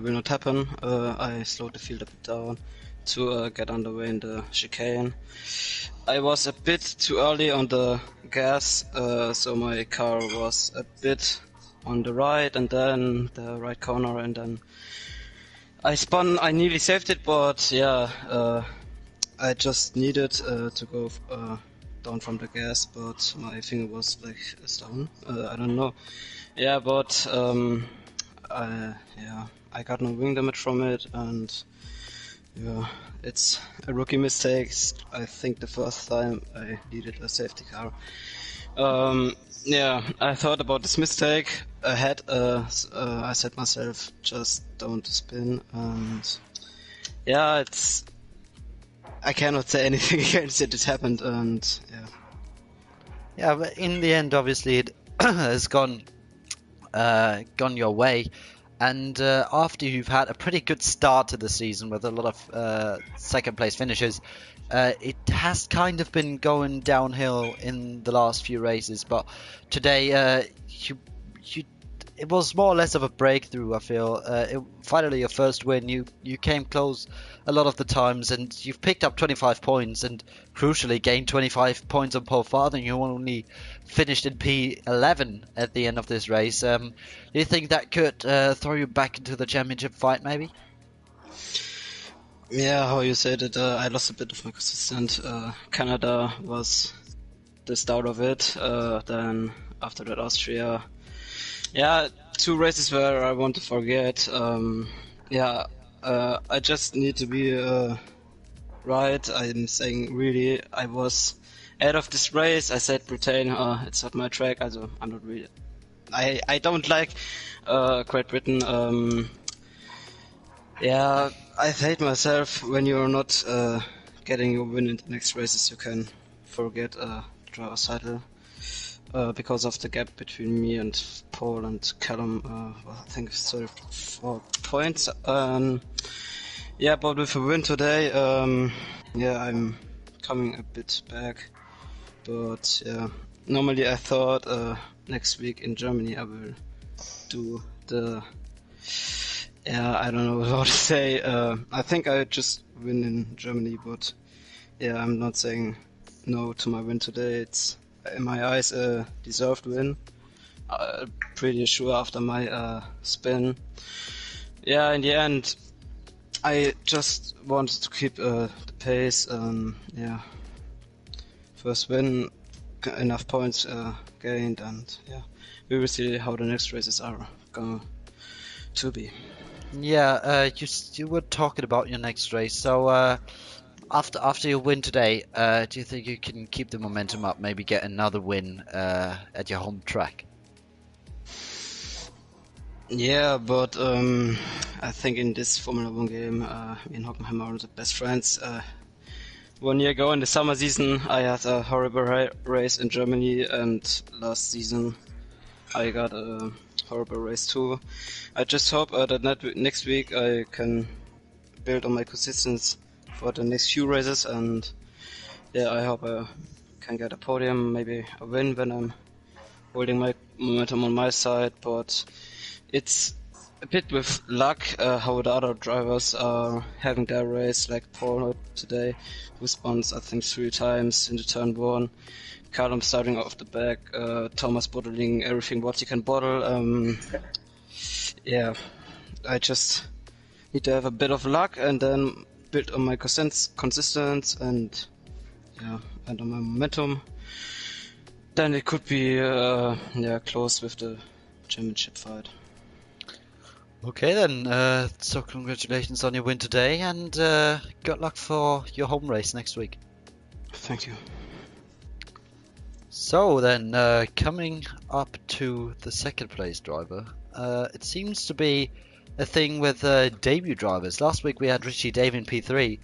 [SPEAKER 3] will not happen. I slowed the field a bit down to get underway in the chicane. I was a bit too early on the gas, so my car was a bit on the right, and then the right corner, and then I spun. I nearly saved it, but yeah, I just needed to go down from the gas, but my finger was like down. I don't know. Yeah, but I got no wing damage from it, and yeah, it's a rookie mistake. I think the first time I needed a safety car. Yeah, I thought about this mistake ahead. I said myself, just don't spin, and yeah, I cannot say anything against it. It happened, and yeah.
[SPEAKER 1] Yeah, but in the end, obviously, it has gone your way. And after you've had a pretty good start to the season with a lot of second place finishes, it has kind of been going downhill in the last few races. But today, it was more or less of a breakthrough. I feel finally your first win. You came close a lot of the times, and you've picked up 25 points, and crucially gained 25 points on pole farthing. You only finished in P11 at the end of this race. Do you think that could throw you back into the championship fight, maybe?
[SPEAKER 3] Yeah, how you said it, I lost a bit of my consistent. Canada was the start of it. Then after that, Austria. Yeah, 2 races where I want to forget. Yeah, I just need to be right. I'm saying really, I was out of this race. I said Britain, it's not my track. Also, I'm not really. I don't like Great Britain. Yeah, I hate myself when you're not getting your win in the next races. You can forget driver's title because of the gap between me and Paul and Callum. I think it's 34 points. Yeah, but with a win today, yeah, I'm coming a bit back. But yeah, normally I thought next week in Germany I will do the. Yeah, I don't know what to say. I think I just win in Germany, but yeah, I'm not saying no to my win today. It's in my eyes a deserved win. Pretty sure after my spin. Yeah, in the end, I just wanted to keep the pace. Yeah, first win, enough points gained, and yeah, we will see how the next races are going to be.
[SPEAKER 1] Yeah, you were talking about your next race. So after your win today, do you think you can keep the momentum up? Maybe get another win at your home track?
[SPEAKER 3] Yeah, but I think in this Formula 1 game, me and Hockenheim are the best friends. 1 year ago in the summer season, I had a horrible race in Germany, and last season I got a horrible race too. I just hope that next week I can build on my consistency for the next few races, and yeah, I hope I can get a podium, maybe a win when I'm holding my momentum on my side, but it's a bit with luck how the other drivers are having their race, like Paul today, who spawns I think 3 times into turn 1. Callum starting off the back, Thomas bottling everything what he can bottle. Yeah, I just need to have a bit of luck and then build on my consistency and yeah, and on my momentum. Then it could be yeah, close with the championship fight.
[SPEAKER 1] Okay then, so congratulations on your win today, and good luck for your home race next week.
[SPEAKER 3] Thank you.
[SPEAKER 1] So then, coming up to the second place driver, it seems to be a thing with debut drivers. Last week we had Richie Dave in P3.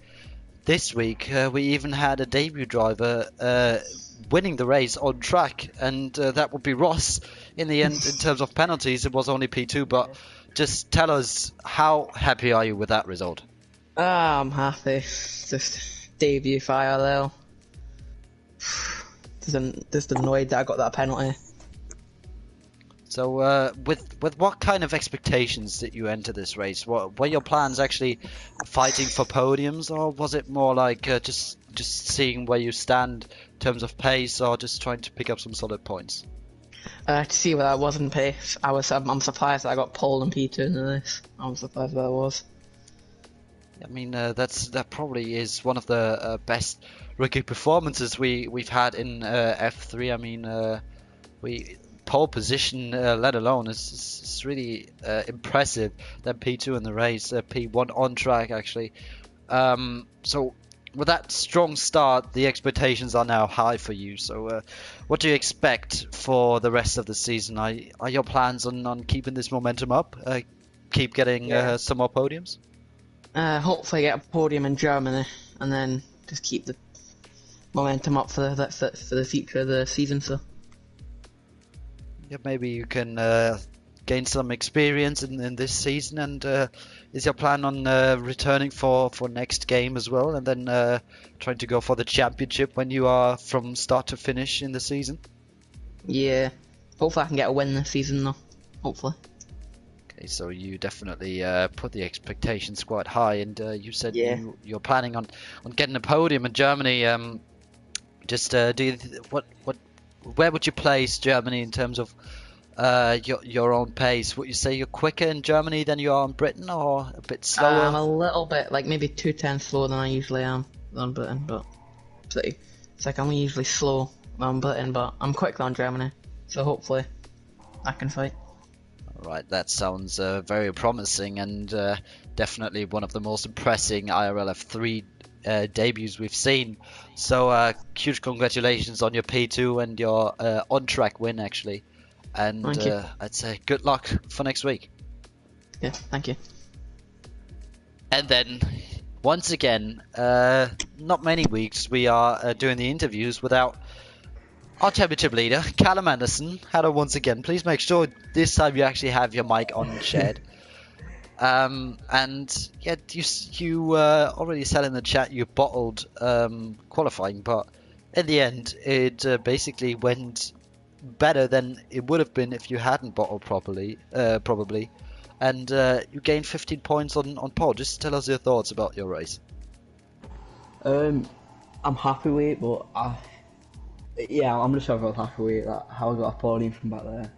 [SPEAKER 1] This week we even had a debut driver winning the race on track, and that would be Ross. In the end, in terms of penalties, it was only P2, but just tell us, how happy are you with that result?
[SPEAKER 4] I'm happy. Just debut for IRL. Just annoyed that I got that penalty.
[SPEAKER 1] So, with what kind of expectations did you enter this race? What were your plans, actually fighting for podiums, or was it more like just seeing where you stand in terms of pace, or just trying to pick up some solid points?
[SPEAKER 4] To see where I was in pace, I'm surprised that I got pole and P2 in this. I'm surprised where I was.
[SPEAKER 1] I mean, that probably is one of the best rookie performances we've had in F3. I mean, we pole position, let alone, is really impressive. Then P2 in the race, P1 on track actually. So with that strong start, the expectations are now high for you. So what do you expect for the rest of the season? Are your plans on keeping this momentum up? Keep getting some more podiums?
[SPEAKER 4] Hopefully get a podium in Germany, and then just keep the momentum up for the future of the season. So
[SPEAKER 1] yeah, maybe you can gain some experience in this season. And is your plan on returning for next game as well, and then trying to go for the championship when you are from start to finish in the season?
[SPEAKER 4] yeah, hopefully I can get a win this season though. hopefully.
[SPEAKER 1] Okay, so you definitely put the expectations quite high, and you said
[SPEAKER 4] Yeah.
[SPEAKER 1] you're planning on getting a podium in Germany. Just do you, what where would you place Germany in terms of your own pace? Would you say you're quicker in Germany than you are in Britain, or a bit
[SPEAKER 4] I'm
[SPEAKER 1] slower?
[SPEAKER 4] a little bit, like maybe 2 tenths slower than I usually am on Britain, but it's like I'm usually slow on Britain, but I'm quick on Germany, so hopefully I can fight.
[SPEAKER 1] Right, that sounds very promising, and definitely one of the most impressive IRL F3 debuts we've seen. So huge congratulations on your P2 and your on-track win, actually. And
[SPEAKER 4] Thank you.
[SPEAKER 1] I'd say good luck for next week.
[SPEAKER 4] Yeah, thank you.
[SPEAKER 1] And then, once again, not many weeks we are doing the interviews without our championship leader, Callum Anderson. Hello once again. Please make sure this time you actually have your mic on shared. And yeah, you already said in the chat you bottled qualifying, but in the end, it basically went better than it would have been if you hadn't bottled properly, probably. And you gained 15 points on pole. Just tell us your thoughts about your race.
[SPEAKER 5] I'm happy with it, but I'm just overall happy with it, like how I got a podium from back there,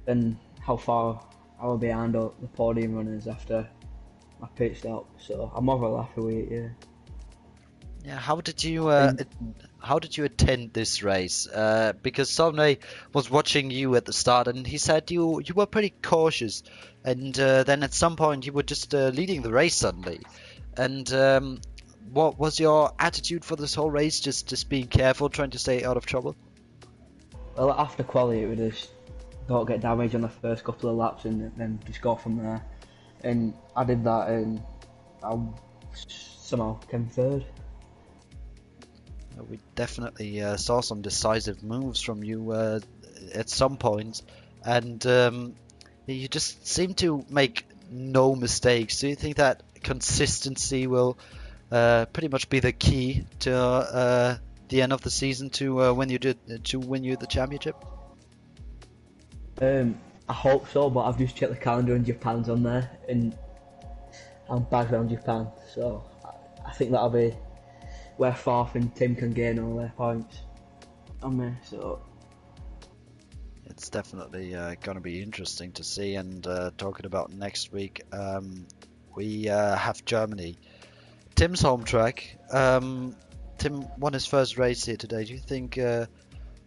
[SPEAKER 5] and how far I was behind the podium runners after my pit stop. So I'm overall happy with it. Yeah.
[SPEAKER 1] Yeah, how did you
[SPEAKER 5] And
[SPEAKER 1] attend this race? Because Sonny was watching you at the start, and he said you were pretty cautious, and then at some point you were just leading the race suddenly. And what was your attitude for this whole race? Just being careful, trying to stay out of trouble.
[SPEAKER 5] well, after quality, we just don't get damaged on the first couple of laps, and then just go from there. And I did that, and I somehow came third.
[SPEAKER 1] We definitely saw some decisive moves from you at some points, and you just seem to make no mistakes. Do you think that consistency will pretty much be the key to the end of the season to win you the championship?
[SPEAKER 5] I hope so, but I've just checked the calendar and Japan's on there, and I'm back around Japan, so I think that'll be where Farf and Tim can gain all their points on me. So
[SPEAKER 1] It's definitely going to be interesting to see. And talking about next week, we have Germany. Tim's home track. Tim won his first race here today. Do you think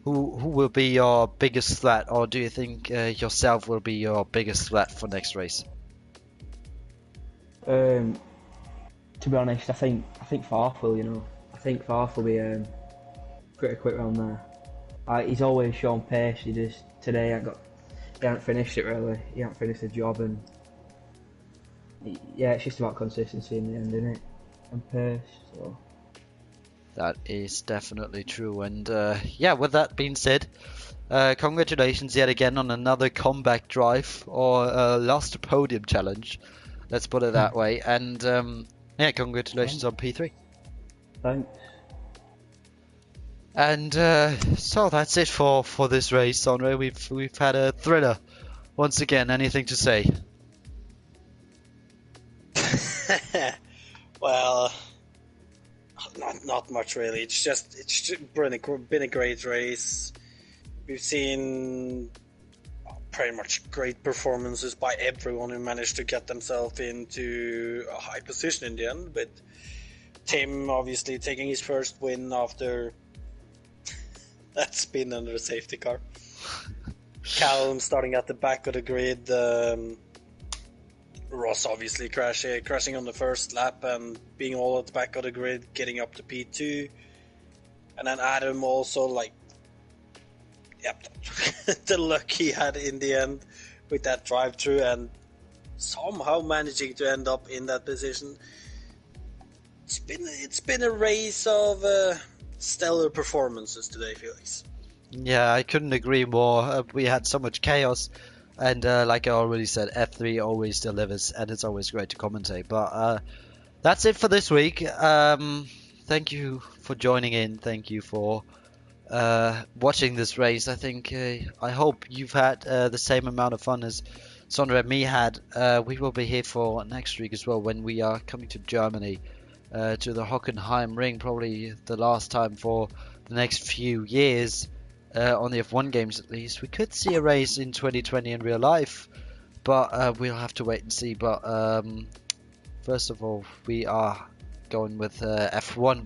[SPEAKER 1] who will be your biggest threat, or do you think yourself will be your biggest threat for next race?
[SPEAKER 5] to be honest, I think Farf will. I think Farf will be pretty quick around there. He's always shown pace. Today he hasn't finished it really. He hasn't finished the job, and yeah, it's just about consistency in the end, isn't it? And pace. So
[SPEAKER 1] That is definitely true. And yeah, with that being said, congratulations yet again on another comeback drive or last to podium challenge. Let's put it that way. And yeah, congratulations on P3.
[SPEAKER 5] thanks.
[SPEAKER 1] And so that's it for this race, Andre. We've had a thriller once again. Anything to say?
[SPEAKER 2] Well, not much really. It's been a great race. We've seen pretty much great performances by everyone who managed to get themselves into a high position in the end. With Tim obviously taking his first win after that spin under a safety car. Callum starting at the back of the grid. Ross obviously crashing on the first lap and being all at the back of the grid, getting up to P2. And then Adam also, the luck he had in the end with that drive-through and somehow managing to end up in that position. It's been a race of stellar performances today, Felix.
[SPEAKER 1] Yeah, I couldn't agree more. We had so much chaos. And like I already said, F3 always delivers, and it's always great to commentate. But that's it for this week. Thank you for joining in. Thank you for watching this race. I think I hope you've had the same amount of fun as Sondre and me had. We will be here for next week as well when we are coming to Germany to the Hockenheim Ring, probably the last time for the next few years on the F1 games at least. We could see a race in 2020 in real life, but we'll have to wait and see. But first of all, we are going with F1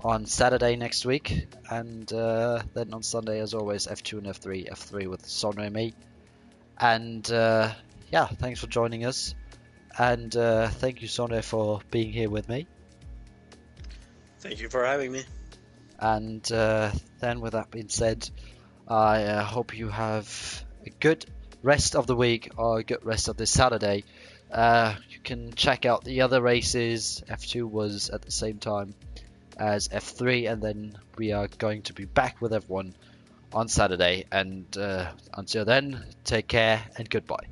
[SPEAKER 1] on Saturday next week, and then on Sunday, as always, F2 and F3. F3 with Sondre and me. And yeah, thanks for joining us, and thank you, Sondre, for being here with me.
[SPEAKER 2] Thank you for having me.
[SPEAKER 1] And then, with that being said, I hope you have a good rest of the week or a good rest of this Saturday. You can check out the other races. F2 was at the same time as F3, and then we are going to be back with F1 on Saturday. And until then, take care and goodbye.